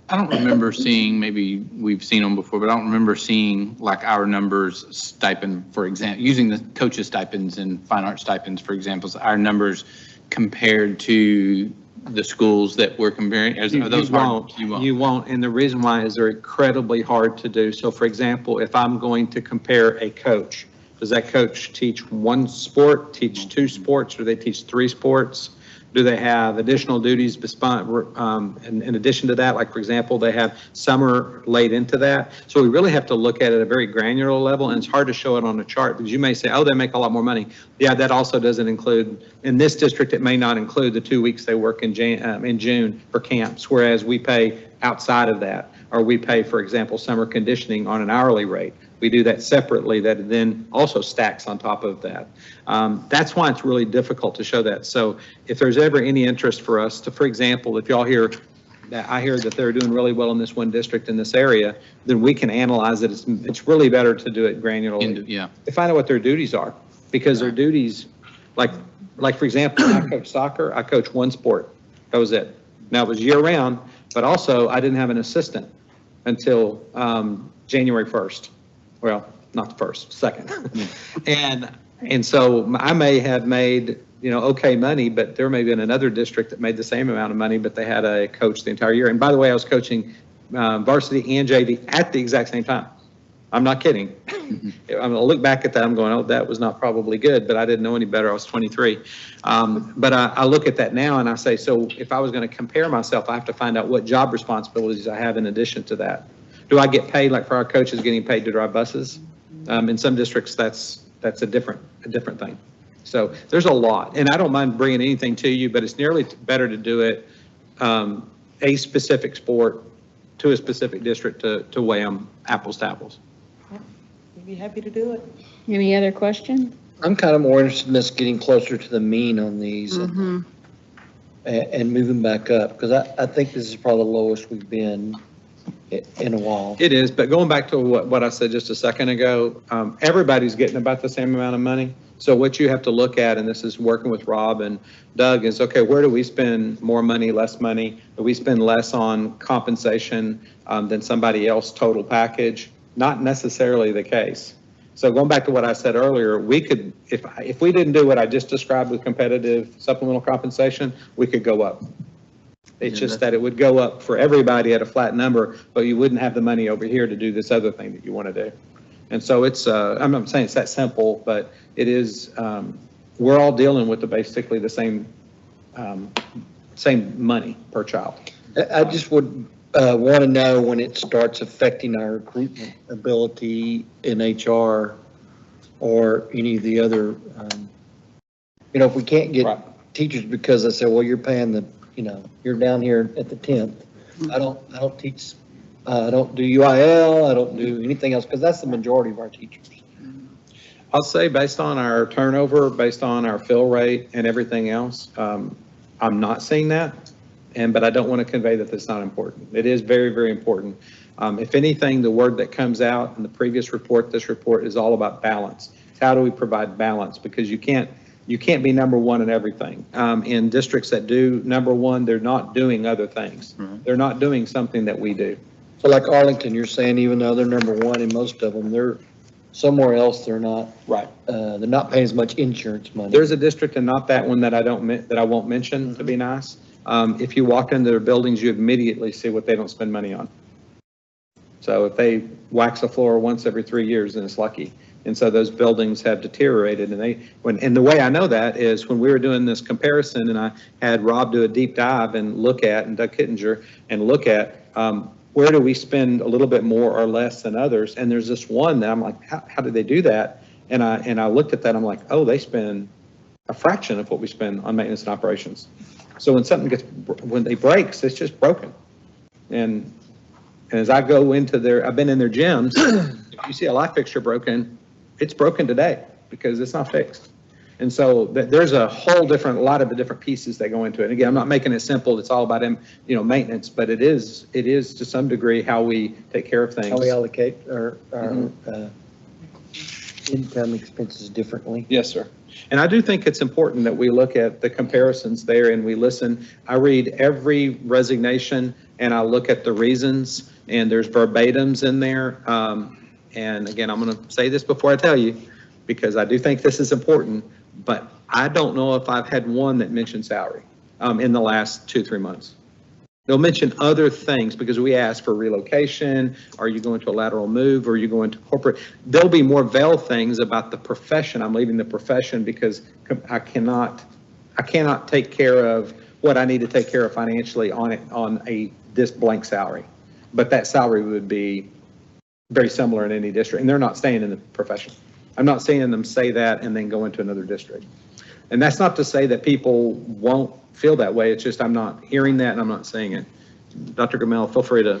S5: I don't remember seeing, maybe we've seen them before, but I don't remember seeing like our numbers stipend, for example, using the coaches stipends and fine art stipends, for example, our numbers compared to the schools that we're comparing. Are those hard?
S14: You won't. And the reason why is they're incredibly hard to do. So for example, if I'm going to compare a coach, does that coach teach one sport, teach 2 sports, or do they teach 3 sports? Do they have additional duties in addition to that? Like, for example, they have summer laid into that. So we really have to look at it at a very granular level, and it's hard to show it on a chart because you may say, oh, they make a lot more money. Yeah, that also doesn't include, in this district, it may not include the 2 weeks they work in June for camps, whereas we pay outside of that, or we pay, for example, summer conditioning on an hourly rate. We do that separately, that then also stacks on top of that. That's why it's really difficult to show that. So if there's ever any interest for us to, for example, if y'all hear that, I hear that they're doing really well in this one district in this area, then we can analyze it. It's really better to do it granularly.
S5: Yeah.
S14: To find out what their duties are, because their duties, like for example, I coach soccer, I coach 1 sport. That was it. Now it was year round, but also I didn't have an assistant until January 1st. Well, not the 1st, 2nd. And so I may have made, okay money, but there may have been another district that made the same amount of money, but they had a coach the entire year. And by the way, I was coaching varsity and JV at the exact same time. I'm not kidding. I'm gonna look back at that, I'm going, oh, that was not probably good, but I didn't know any better, I was 23. But I look at that now and I say, so if I was gonna compare myself, I have to find out what job responsibilities I have in addition to that. Do I get paid, like for our coaches getting paid to drive buses? In some districts, that's a different thing. So there's a lot, and I don't mind bringing anything to you, but it's nearly better to do it a specific sport to a specific district to weigh them apples to apples.
S13: We'd be happy to do it.
S1: Any other question?
S4: I'm kind of more interested in this getting closer to the mean on these and moving back up, because I think this is probably the lowest we've been in a while.
S14: It is, but going back to what I said just a second ago, everybody's getting about the same amount of money. So what you have to look at, and this is working with Rob and Doug, is, okay, where do we spend more money, less money? Do we spend less on compensation than somebody else total package? Not necessarily the case. So going back to what I said earlier, we could, if we didn't do what I just described with competitive supplemental compensation, we could go up. It's just that it would go up for everybody at a flat number, but you wouldn't have the money over here to do this other thing that you want to do. And so it's, I'm not saying it's that simple, but it is, we're all dealing with basically the same money per child.
S4: I just would want to know when it starts affecting our recruitment ability in HR or any of the other, if we can't get teachers because I say, well, you're paying you're down here at the 10th. I don't teach, I don't do UIL, I don't do anything else, because that's the majority of our teachers.
S14: I'll say based on our turnover, based on our fill rate and everything else, I'm not seeing that. But I don't want to convey that that's not important. It is very, very important. If anything, the word that comes out in the previous report, this report is all about balance. How do we provide balance? Because you can't be number one in everything. In districts that do number one, they're not doing other things. They're not doing something that we do.
S4: So like Arlington, you're saying even though they're number one in most of them, they're somewhere else, they're not.
S14: Right.
S4: They're not paying as much insurance money.
S14: There's a district, and not that one, that I won't mention, to be nice. If you walk into their buildings, you immediately see what they don't spend money on. So if they wax a floor once every 3 years, then it's lucky. And so those buildings have deteriorated, and the way I know that is when we were doing this comparison, and I had Rob do a deep dive and Doug Kittinger, and look at where do we spend a little bit more or less than others. And there's this one that I'm like, how did they do that? And I looked at that, I'm like, oh, they spend a fraction of what we spend on maintenance and operations. So when something when it breaks, it's just broken. And as I go into I've been in their gyms, if you see a light fixture broken, it's broken today because it's not fixed. And so there's a whole lot of the different pieces that go into it. And again, I'm not making it simple. It's all about maintenance, but it is to some degree how we take care of things.
S4: How we allocate our income expenses differently.
S14: Yes, sir. And I do think it's important that we look at the comparisons there and we listen. I read every resignation and I look at the reasons, and there's verbatims in there. And again, I'm going to say this before I tell you, because I do think this is important, but I don't know if I've had one that mentioned salary in the last 2-3 months. They'll mention other things because we ask for relocation. Are you going to a lateral move? Or are you going to corporate? There'll be more veiled things about the profession. I'm leaving the profession because I cannot take care of what I need to take care of financially on this blank salary. But that salary would be very similar in any district, and they're not staying in the profession. I'm not seeing them say that and then go into another district. And that's not to say that people won't feel that way. It's just I'm not hearing that and I'm not seeing it. Dr. Gamel, feel free to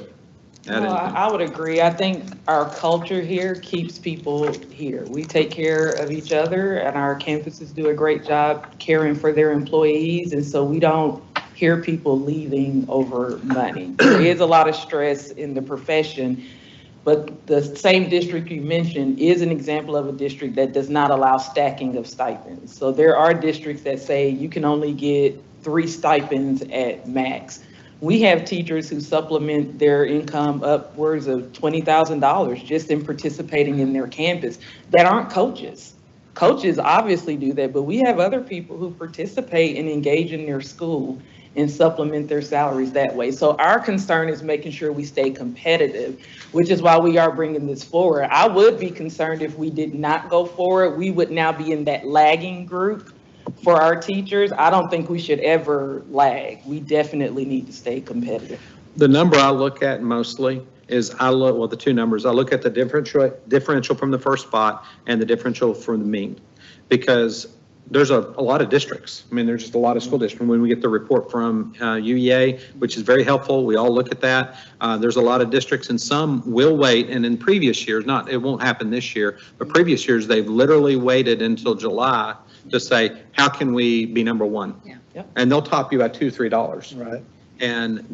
S14: add anything.
S13: I would agree. I think our culture here keeps people here. We take care of each other, and our campuses do a great job caring for their employees, and so we don't hear people leaving over money. There is a lot of stress in the profession, but the same district you mentioned is an example of a district that does not allow stacking of stipends. So there are districts that say you can only get 3 stipends at max. We have teachers who supplement their income upwards of $20,000 just in participating in their campus that aren't coaches. Coaches obviously do that, but we have other people who participate and engage in their school. and supplement their salaries that way. So our concern is making sure we stay competitive, which is why we are bringing this forward. I would be concerned if we did not go forward. We would now be in that lagging group for our teachers. I don't think we should ever lag. We definitely need to stay competitive.
S14: The number I look at mostly is the two numbers. I look at the differential from the first spot and the differential from the mean, because there's a lot of districts. I mean, there's just a lot of school districts. When we get the report from UEA, which is very helpful, we all look at that. There's a lot of districts, and some will wait. And in previous years, it won't happen this year, but previous years, they've literally waited until July to say, how can we be number one?
S1: Yeah.
S13: Yep.
S14: And they'll top you by $2, $3.
S4: Right.
S14: And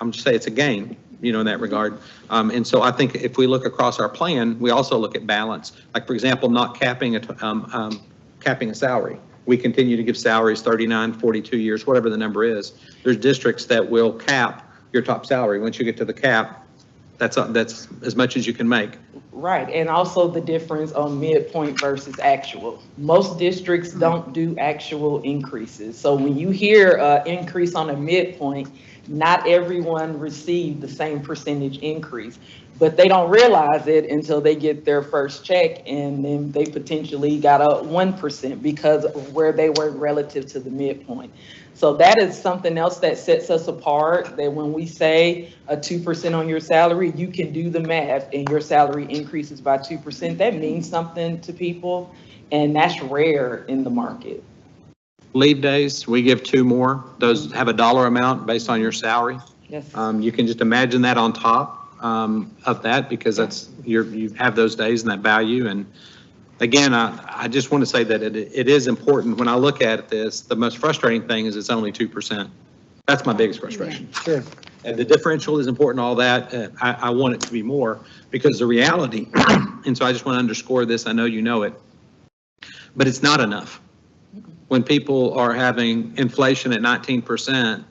S14: I'm just saying it's a game, in that regard. And so I think if we look across our plan, we also look at balance. Like, for example, not capping a salary. We continue to give salaries 39, 42 years, whatever the number is. There's districts that will cap your top salary. Once you get to the cap, that's as much as you can make.
S13: Right, and also the difference on midpoint versus actual. Most districts don't do actual increases. So when you hear an increase on a midpoint, not everyone received the same percentage increase, but they don't realize it until they get their first check, and then they potentially got a 1% because of where they were relative to the midpoint. So that is something else that sets us apart, that when we say a 2% on your salary, you can do the math and your salary increases by 2%. That means something to people, and that's rare in the market.
S14: Leave days, we give 2 more. Those have a dollar amount based on your salary.
S13: Yes.
S14: You can just imagine that on top of that, because you have those days and that value. And again, I just want to say that it is important. When I look at this, the most frustrating thing is it's only 2%. That's my biggest frustration.
S4: Sure.
S14: And the differential is important, all that. I want it to be more, because the reality, and so I just want to underscore this, I know you know it, but it's not enough. When people are having inflation at 19%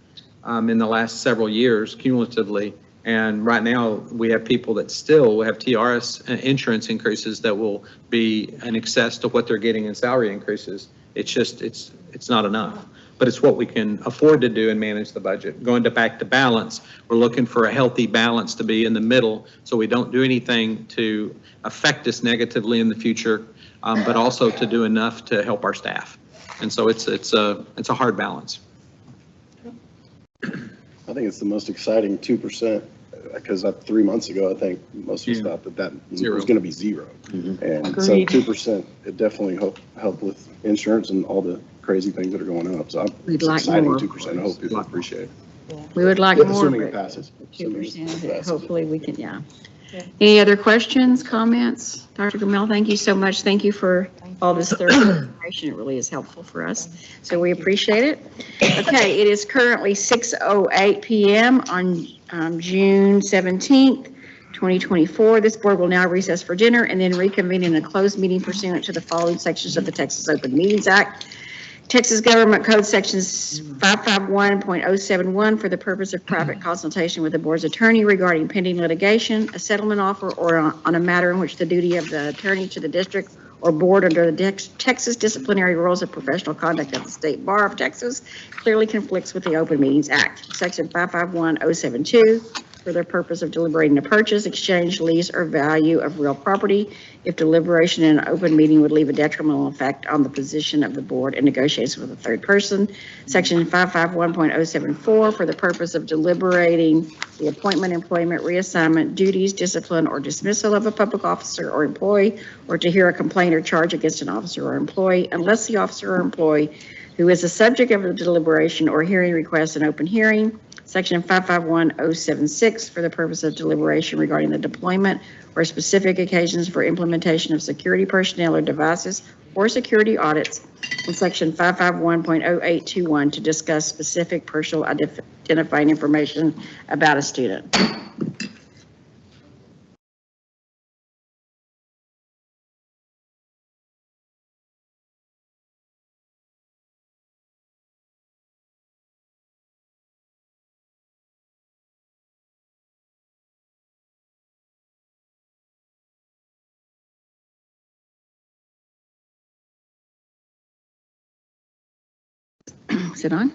S14: in the last several years cumulatively, and right now we have people that still have TRS insurance increases that will be in excess to what they're getting in salary increases. It's not enough, but it's what we can afford to do and manage the budget. Going back to balance, we're looking for a healthy balance to be in the middle, so we don't do anything to affect us negatively in the future, but also to do enough to help our staff. And so it's a hard balance.
S9: I think it's the most exciting 2%, because 3 months ago, I think most of us thought that was going to be 0.
S4: Mm-hmm.
S9: And
S13: Agreed.
S9: so 2%, it definitely help with insurance and all the crazy things that are going up. So
S1: We'd
S9: it's
S1: like
S9: exciting
S1: more.
S9: 2%. I hope people appreciate it.
S1: We would like
S9: Yeah,
S1: more,
S9: assuming it
S1: but
S9: passes. Assuming it
S1: 2%,
S9: passes.
S1: hopefully we can, yeah. Any other questions, comments? Dr. Gamel, thank you so much. Thank you for all this thorough information. It really is helpful for us, so we appreciate it. Okay, it is currently 6:08 PM on June 17th, 2024. This board will now recess for dinner and then reconvene in a closed meeting pursuant to the following sections of the Texas Open Meetings Act. Texas Government Code Sections 551.071 for the purpose of private consultation with the board's attorney regarding pending litigation, a settlement offer, or on a matter in which the duty of the attorney to the district or board under the Texas disciplinary rules of professional conduct of the State Bar of Texas clearly conflicts with the Open Meetings Act. Section 551.072 for the purpose of deliberating the purchase, exchange, lease, or value of real property if deliberation in an open meeting would leave a detrimental effect on the position of the board in negotiations with a third person. Section 551.074 for the purpose of deliberating the appointment, employment, reassignment, duties, discipline, or dismissal of a public officer or employee, or to hear a complaint or charge against an officer or employee, unless the officer or employee who is the subject of the deliberation or hearing requests an open hearing. Section 551.076 for the purpose of deliberation regarding the deployment or specific occasions for implementation of security personnel or devices or security audits. And Section 551.0821 to discuss specific personal identifying information about a student. Is it on?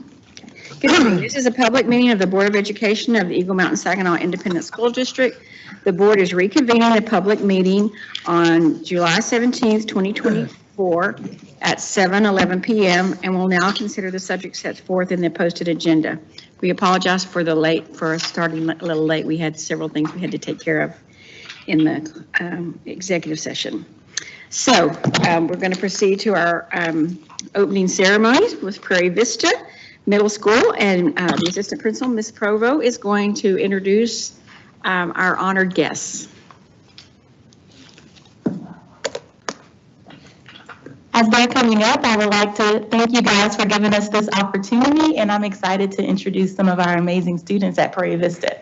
S1: Good evening. This is a public meeting of the Board of Education of the Eagle Mountain Saginaw Independent School District. The board is reconvening a public meeting on July 17th, 2024 at 7:11 p.m. and will now consider the subject set forth in the posted agenda. We apologize for starting a little late. We had several things we had to take care of in the executive session. So we're going to proceed to our opening ceremonies with Prairie Vista Middle School, and the assistant principal, Ms. Provo, is going to introduce our honored guests.
S15: As they're coming up, I would like to thank you guys for giving us this opportunity, and I'm excited to introduce some of our amazing students at Prairie Vista.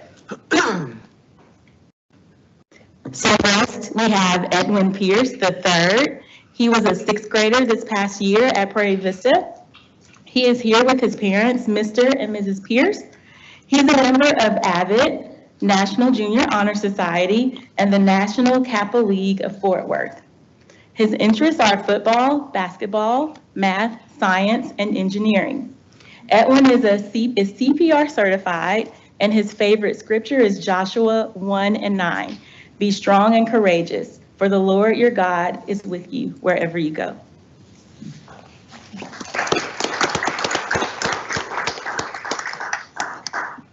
S15: So first, we have Edwin Pierce III. He was a sixth grader this past year at Prairie Vista. He is here with his parents, Mr. and Mrs. Pierce. He's a member of AVID, National Junior Honor Society, and the National Kappa League of Fort Worth. His interests are football, basketball, math, science, and engineering. Edwin is CPR certified, and his favorite scripture is Joshua 1:9. Be strong and courageous, for the Lord your God is with you wherever you go.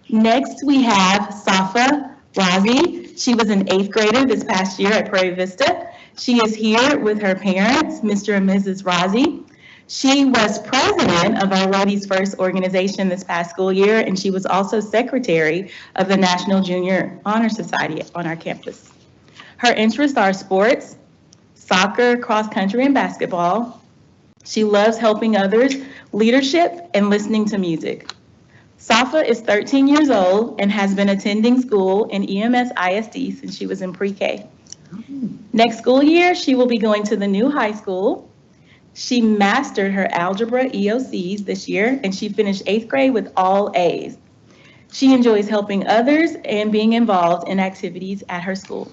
S15: Next, we have Safa Razi. She was an eighth grader this past year at Prairie Vista. She is here with her parents, Mr. and Mrs. Razi. She was president of our Ladies First organization this past school year, and she was also secretary of the National Junior Honor Society on our campus. Her interests are sports, soccer, cross country, and basketball. She loves helping others, leadership, and listening to music. Safa is 13 years old and has been attending school in EMS ISD since she was in pre-K. Next school year, she will be going to the new high school. She mastered her algebra EOCs this year, and she finished 8th grade with all A's. She enjoys helping others and being involved in activities at her school.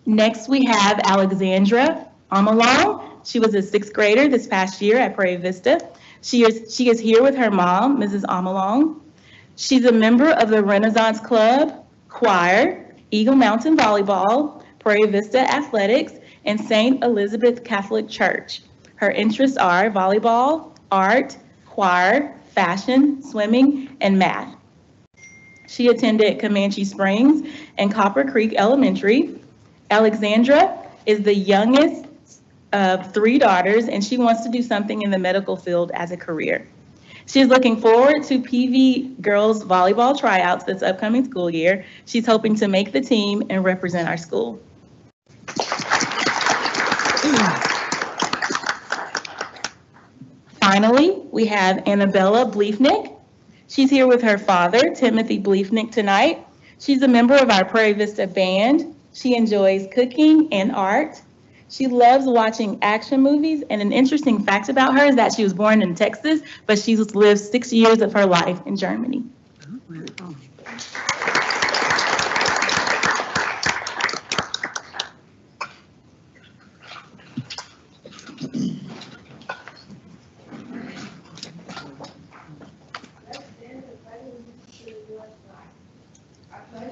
S15: Next, we have Alexandra Amalong. She was a 6th grader this past year at Prairie Vista. She is here with her mom, Mrs. Amalong. She's a member of the Renaissance Club, choir, Eagle Mountain Volleyball, Prairie Vista Athletics, and St. Elizabeth Catholic Church. Her interests are volleyball, art, choir, fashion, swimming, and math. She attended Comanche Springs and Copper Creek Elementary. Alexandra is the youngest of 3 daughters, and she wants to do something in the medical field as a career. She's looking forward to PV girls volleyball tryouts this upcoming school year. She's hoping to make the team and represent our school. Finally, we have Annabella Bleefnick. She's here with her father, Timothy Bleefnick, tonight. She's a member of our Prairie Vista band. She enjoys cooking and art. She loves watching action movies, and an interesting fact about her is that she was born in Texas, but she's lived 6 years of her life in Germany.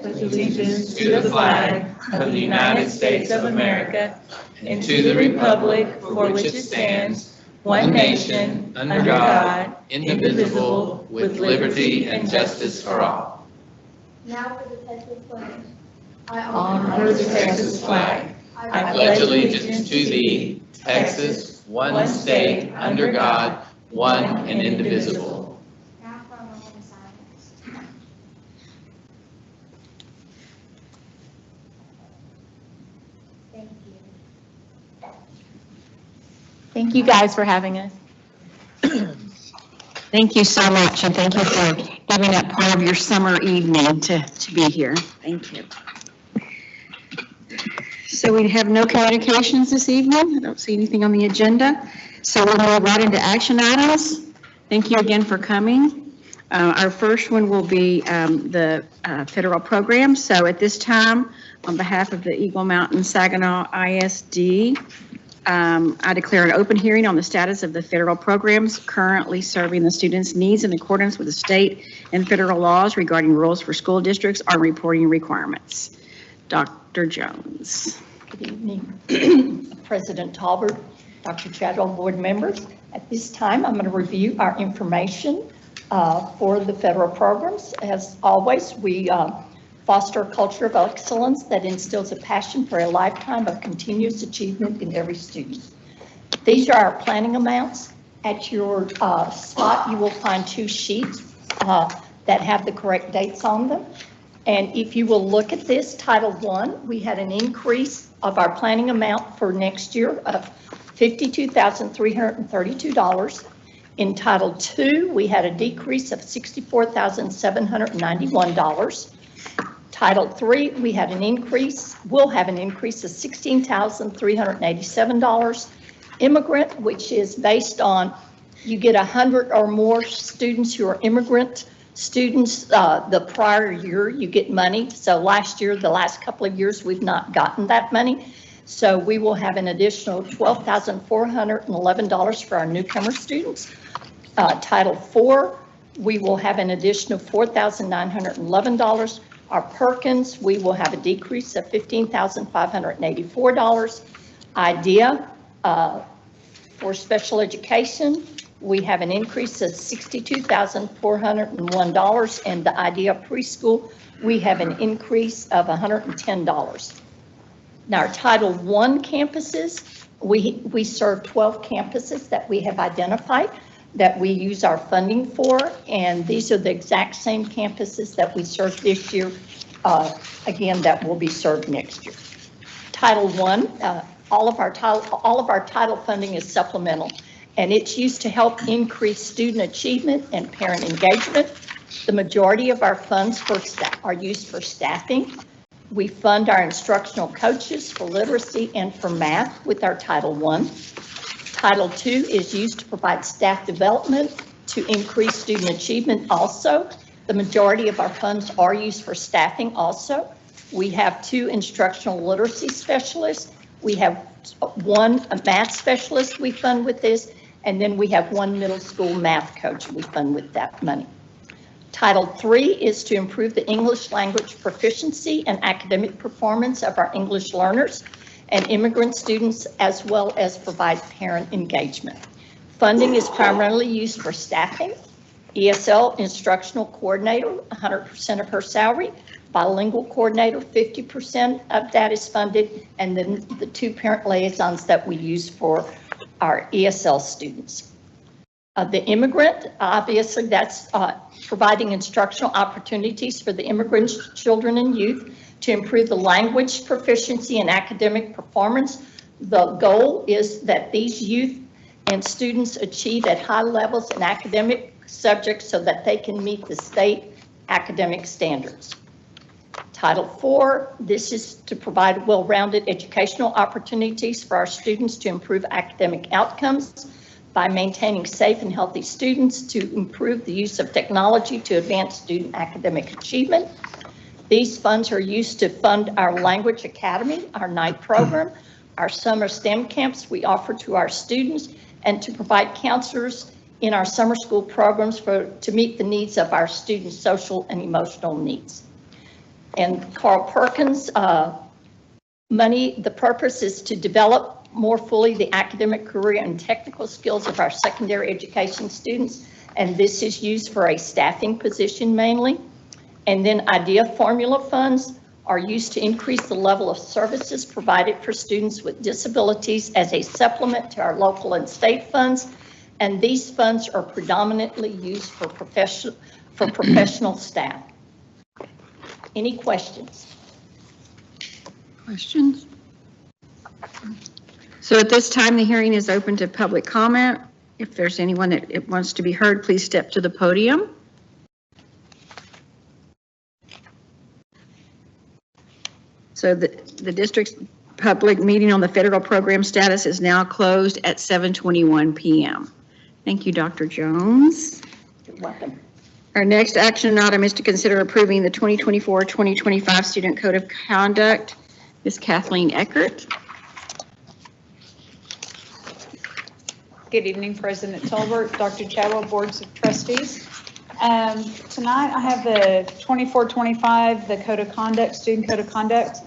S15: Pledge allegiance to the flag of the United States of America and to the republic for which it stands, one nation, under God, indivisible, with liberty and justice for all.
S8: Now for the Texas flag. I
S15: honor the Texas flag. I pledge allegiance to thee, Texas, one state, under God, one and indivisible.
S8: Now for a moment of silence. Thank you.
S15: Thank you guys for having us.
S1: Thank you so much, and thank you for giving up part of your summer evening to be here. Thank you. So we have no communications this evening. I don't see anything on the agenda. So we'll move right into action items. Thank you again for coming. Our first one will be the federal program. So at this time, on behalf of the Eagle Mountain Saginaw ISD, I declare an open hearing on the status of the federal programs currently serving the students' needs in accordance with the state and federal laws regarding rules for school districts on reporting requirements. Dr. Jones.
S3: Good evening, President Talbert, Dr. Chadwell, board members. At this time, I'm going to review our information for the federal programs. As always, we foster a culture of excellence that instills a passion for a lifetime of continuous achievement in every student. These are our planning amounts. At your spot, you will find 2 sheets that have the correct dates on them. And if you will look at this, Title I, we had an increase of our planning amount for next year of $52,332. In Title II, we had a decrease of $64,791. Title III, we had an increase, will have an increase of $16,387. Immigrant, which is based on you get 100 or more students who are immigrant students the prior year, you get money. So last year, the last couple of years, we've not gotten that money. So we will have an additional $12,411 for our newcomer students. Title IV, we will have an additional $4,911. Our Perkins, we will have a decrease of $15,584. IDEA, for special education, we have an increase of $62,401. And the IDEA preschool, we have an increase of $110. Now, our Title I campuses, we serve 12 campuses that we have identified that we use our funding for, and these are the exact same campuses that we served this year, again, that will be served next year. Title I, all of our title funding is supplemental, and it's used to help increase student achievement and parent engagement. The majority of our funds are used for staffing. We fund our instructional coaches for literacy and for math with our Title I. Title II is used to provide staff development to increase student achievement also. The majority of our funds are used for staffing also. We have 2 instructional literacy specialists. We have 1 math specialist we fund with this, and then we have 1 middle school math coach we fund with that money. Title III is to improve the English language proficiency and academic performance of our English learners and immigrant students, as well as provide parent engagement. Funding is primarily used for staffing. ESL instructional coordinator, 100% of her salary. Bilingual coordinator, 50% of that is funded. And then the 2 parent liaisons that we use for our ESL students. The immigrant, obviously that's providing instructional opportunities for the immigrant children and youth to improve the language proficiency and academic performance. The goal is that these youth and students achieve at high levels in academic subjects so that they can meet the state academic standards. Title IV, this is to provide well-rounded educational opportunities for our students to improve academic outcomes by maintaining safe and healthy students, to improve the use of technology to advance student academic achievement. These funds are used to fund our Language Academy, our night program, our summer STEM camps we offer to our students, and to provide counselors in our summer school programs to meet the needs of our students' social and emotional needs. And Carl Perkins money, the purpose is to develop more fully the academic, career, and technical skills of our secondary education students, and this is used for a staffing position mainly. And then IDEA formula funds are used to increase the level of services provided for students with disabilities as a supplement to our local and state funds. And these funds are predominantly used for professional staff. Any questions?
S1: Questions? So at this time, the hearing is open to public comment. If there's anyone that wants to be heard, please step to the podium. So the district's public meeting on the federal program status is now closed at 7:21 p.m. Thank you, Dr. Jones.
S3: You're welcome.
S1: Our next action item is to consider approving the 2024-2025 Student Code of Conduct. Ms. Kathleen Eckert.
S16: Good evening, President Tolbert, Dr. Chadwell, Boards of Trustees. Tonight I have the 24-25, the Code of Conduct, Student Code of Conduct.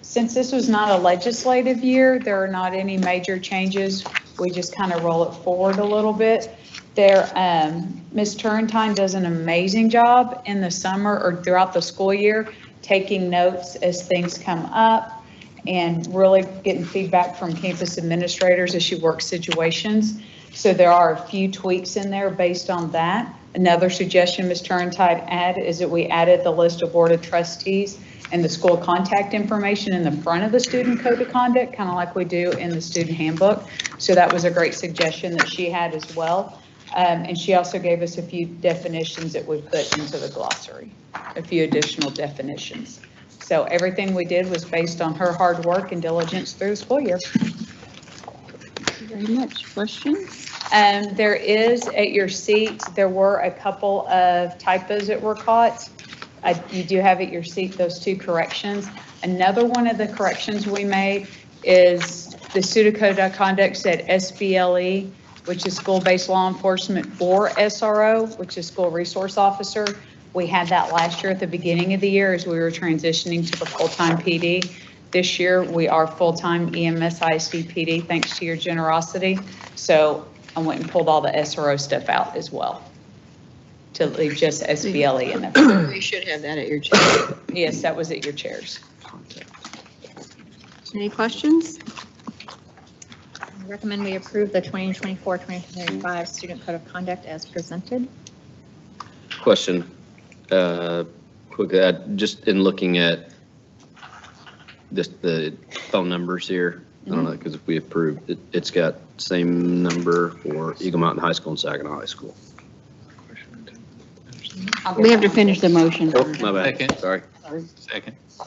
S16: Since this was not a legislative year, there are not any major changes. We just kind of roll it forward a little bit. There, Ms. Turrentine does an amazing job in the summer or throughout the school year, taking notes as things come up and really getting feedback from campus administrators as she works situations. So there are a few tweaks in there based on that. Another suggestion Ms. Turrentine added is that we added the list of Board of Trustees and the school contact information in the front of the Student Code of Conduct, kind of like we do in the student handbook. So that was a great suggestion that she had as well. And she also gave us a few definitions that we put into the glossary, a few additional definitions. So everything we did was based on her hard work and diligence through the school year.
S1: Thank you very much. Questions?
S16: There is at your seat, there were a couple of typos that were caught. You do have at your seat those two corrections. Another one of the corrections we made is the Student Code of Conduct said SBLE, which is school-based law enforcement, or SRO, which is school resource officer. We had that last year at the beginning of the year as we were transitioning to the full-time PD. This year, we are full-time EMS ISD PD, thanks to your generosity. So I went and pulled all the SRO stuff out as well to leave just SBLE in there.
S1: We should have that at your chair.
S16: Yes, that was at your chairs.
S1: Any questions?
S17: I recommend we approve the 2024-2025 Student Code of Conduct as presented.
S12: Question, quickly, just in looking at just the phone numbers here, I don't know, because if we approved it, it's got same number for Eagle Mountain High School and Saginaw High School.
S1: We have to finish the motion.
S12: Oh, my bad,
S5: Second.
S12: sorry,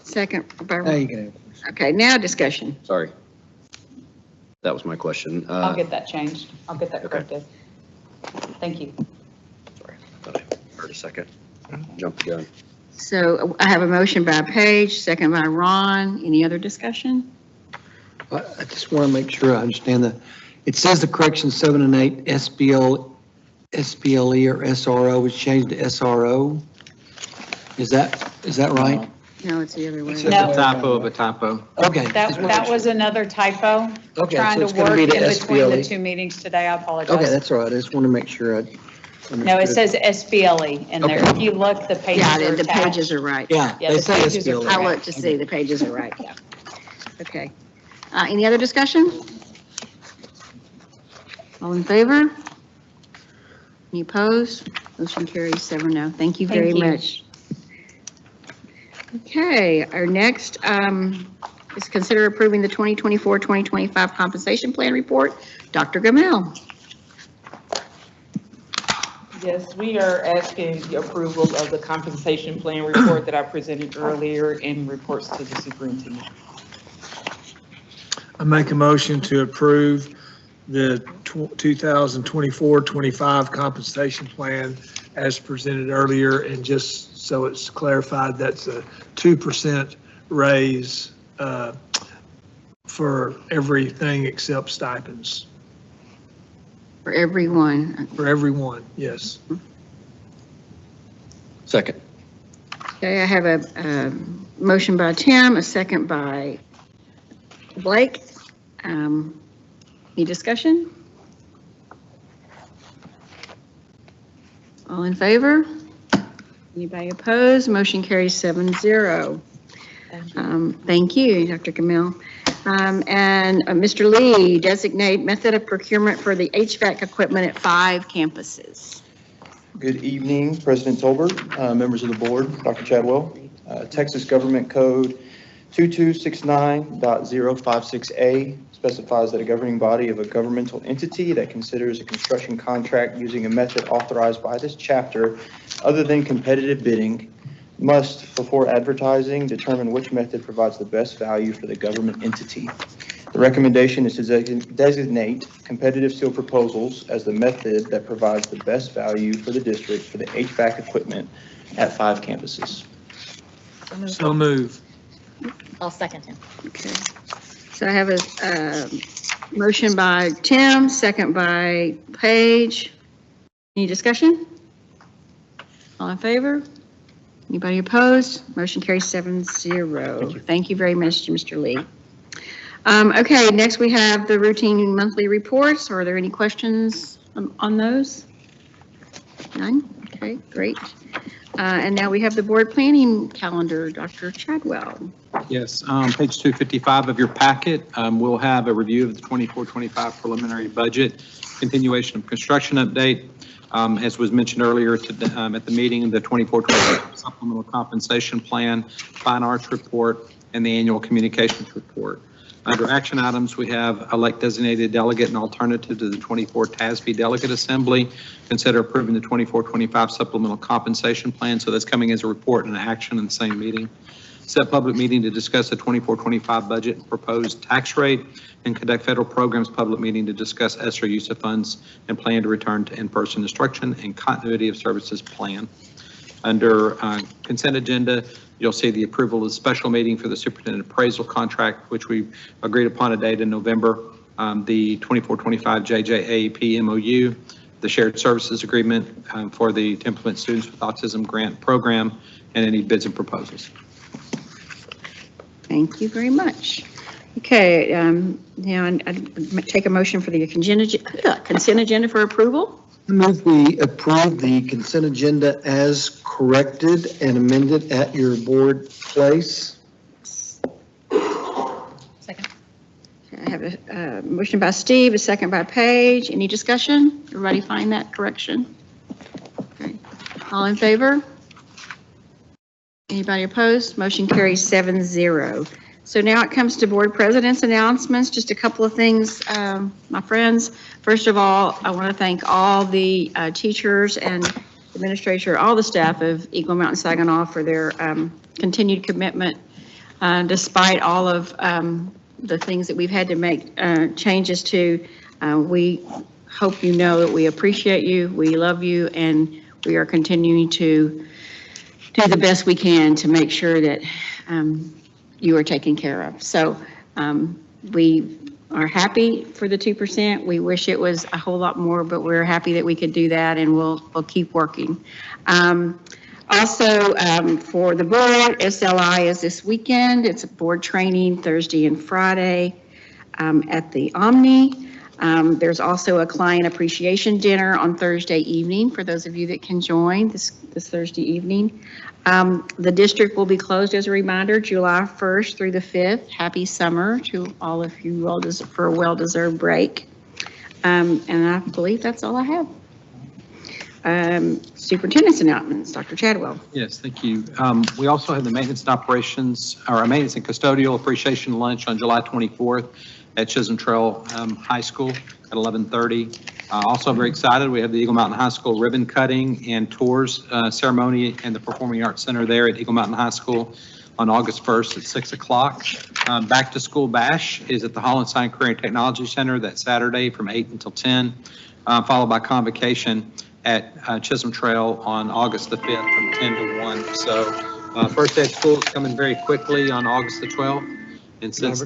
S1: Second.
S4: Now you can.
S1: Okay, now discussion.
S12: sorry. That was my question.
S16: I'll get that changed. I'll get that
S12: Okay.
S16: corrected. Thank you.
S12: Sorry, thought I heard a second. Jumped the gun.
S1: So I have a motion by Paige, second by Ron. Any other discussion?
S4: I just want to make sure I understand it says the correction 7 and 8, SBLE or SRO was changed to SRO. Is that right?
S1: No, it's the other way.
S5: It's
S16: No.
S5: just a typo of a typo.
S4: Okay.
S16: That was another typo.
S4: Okay,
S16: Trying
S4: so
S16: to
S4: it's gonna
S16: work
S4: be
S16: in
S4: the
S16: between the
S4: SBLE.
S16: two meetings today. I apologize.
S4: Okay, that's all right. I just want to make sure I
S16: No, it
S4: understood.
S16: says SBLE in there.
S4: Okay.
S16: If you look, the pages
S1: Yeah,
S16: are
S1: the
S16: attached.
S1: pages are right.
S4: Yeah,
S16: Yeah,
S4: they
S16: the
S4: say
S16: pages are
S4: SBLE.
S1: I looked to see, the pages are right, yeah. Okay. Any other discussion? All in favor? Any opposed? Motion carries 7-0. Thank you very
S16: Thank you.
S1: much. Okay, our next is consider approving the 2024-2025 compensation plan report. Dr. Gamel.
S13: Yes, we are asking the approval of the compensation plan report that I presented earlier in reports to the superintendent.
S6: I make a motion to approve the 2024-25 compensation plan as presented earlier, and just so it's clarified, that's a 2% raise for everything except stipends.
S1: For everyone.
S6: For everyone, yes.
S12: Second.
S1: Okay, I have a motion by Tim, a second by Blake. Any discussion? All in favor? Anybody opposed? Motion carries 7-0. Thank you, Dr. Camille. And Mr. Lee, designate method of procurement for the HVAC equipment at 5 campuses.
S11: Good evening, President Tolbert, members of the board, Dr. Chadwell. Texas Government Code 2269.056A specifies that a governing body of a governmental entity that considers a construction contract using a method authorized by this chapter other than competitive bidding must, before advertising, determine which method provides the best value for the government entity. The recommendation is to designate competitive seal proposals as the method that provides the best value for the district for the HVAC equipment at 5 campuses.
S6: So move.
S17: I'll second him.
S1: Okay. So I have a Motion by Tim, second by Paige. Any discussion? All in favor? Anybody opposed? Motion carries 7-0. Thank you very much, Mr. Lee. Okay, next we have the routine monthly reports. Are there any questions on those? None? Okay, great. And now we have the board planning calendar, Dr. Chadwell.
S14: Yes, page 255 of your packet, we'll have a review of the 24-25 preliminary budget, continuation of construction update. As was mentioned earlier at the meeting, the 24-25 supplemental compensation plan, fine arts report, and the annual communications report. Under action items, we have elect designated delegate and alternative to the 24 TASB Delegate Assembly. Consider approving the 24-25 supplemental compensation plan. So that's coming as a report and action in the same meeting. Set public meeting to discuss the 24-25 budget and proposed tax rate, and conduct federal programs public meeting to discuss ESSER use of funds and plan to return to in-person instruction and continuity of services plan. Under consent agenda, you'll see the approval of the special meeting for the superintendent appraisal contract, which we agreed upon a date in November, the 24-25 JJAEP MOU, the shared services agreement for the to implement Students with Autism grant program, and any bids and proposals.
S1: Thank you very much. Okay, now I'd take a motion for the consent agenda for approval.
S4: I move we approve the consent agenda as corrected and amended at your board place.
S17: Second.
S1: I have a motion by Steve, a second by Paige. Any discussion? Everybody find that correction? Okay. All in favor? Anybody opposed? Motion carries 7-0. So now it comes to board president's announcements. Just a couple of things, my friends. First of all, I want to thank all the teachers and administration, all the staff of Eagle Mountain Saginaw for their continued commitment, despite all of the things that we've had to make changes to. We hope you know that we appreciate you, we love you, and we are continuing to do the best we can to make sure that you are taken care of. So we are happy for the 2%. We wish it was a whole lot more, but we're happy that we could do that, and we'll keep working. Also, for the board, SLI is this weekend. It's a board training Thursday and Friday at the Omni. There's also a client appreciation dinner on Thursday evening for those of you that can join this Thursday evening. The district will be closed, as a reminder, July 1st through the 5th. Happy summer to all of you for a well-deserved break. And I believe that's all I have. Superintendent's announcements, Dr. Chadwell.
S14: Yes, thank you. We also have the maintenance and operations, or our maintenance and custodial appreciation lunch on July 24th at Chisholm Trail High School at 11:30. Also very excited, we have the Eagle Mountain High School ribbon cutting and tours ceremony in the Performing Arts Center there at Eagle Mountain High School on August 1st at 6 o'clock. Back to School Bash is at the Hollenstein Career and Technology Center that Saturday from 8 until 10, followed by convocation at Chisholm Trail on August the 5th from 10 to 1. So first day of school is coming very quickly on August the 12th. And since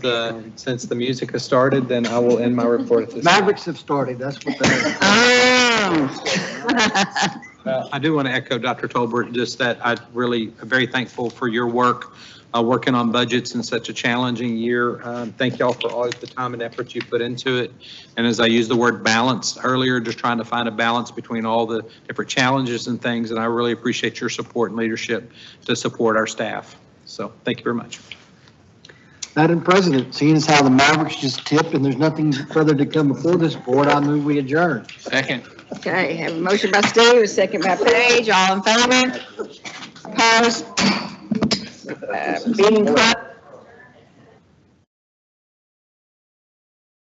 S14: the music has started, then I will end my report at this time.
S2: Mavericks have started, that's what they are.
S14: I do want to echo Dr. Tolbert, just that I'm really very thankful for your work, working on budgets in such a challenging year. Thank y'all for all the time and effort you put into it. And as I used the word balance earlier, just trying to find a balance between all the different challenges and things. And I really appreciate your support and leadership to support our staff. So thank you very much.
S4: Madam President, seeing as how the Mavericks just tipped and there's nothing further to come before this board, I move we adjourn.
S5: Second.
S1: Okay, have a motion by Steve, a second by Paige. All in favor? Opposed? Meeting closed.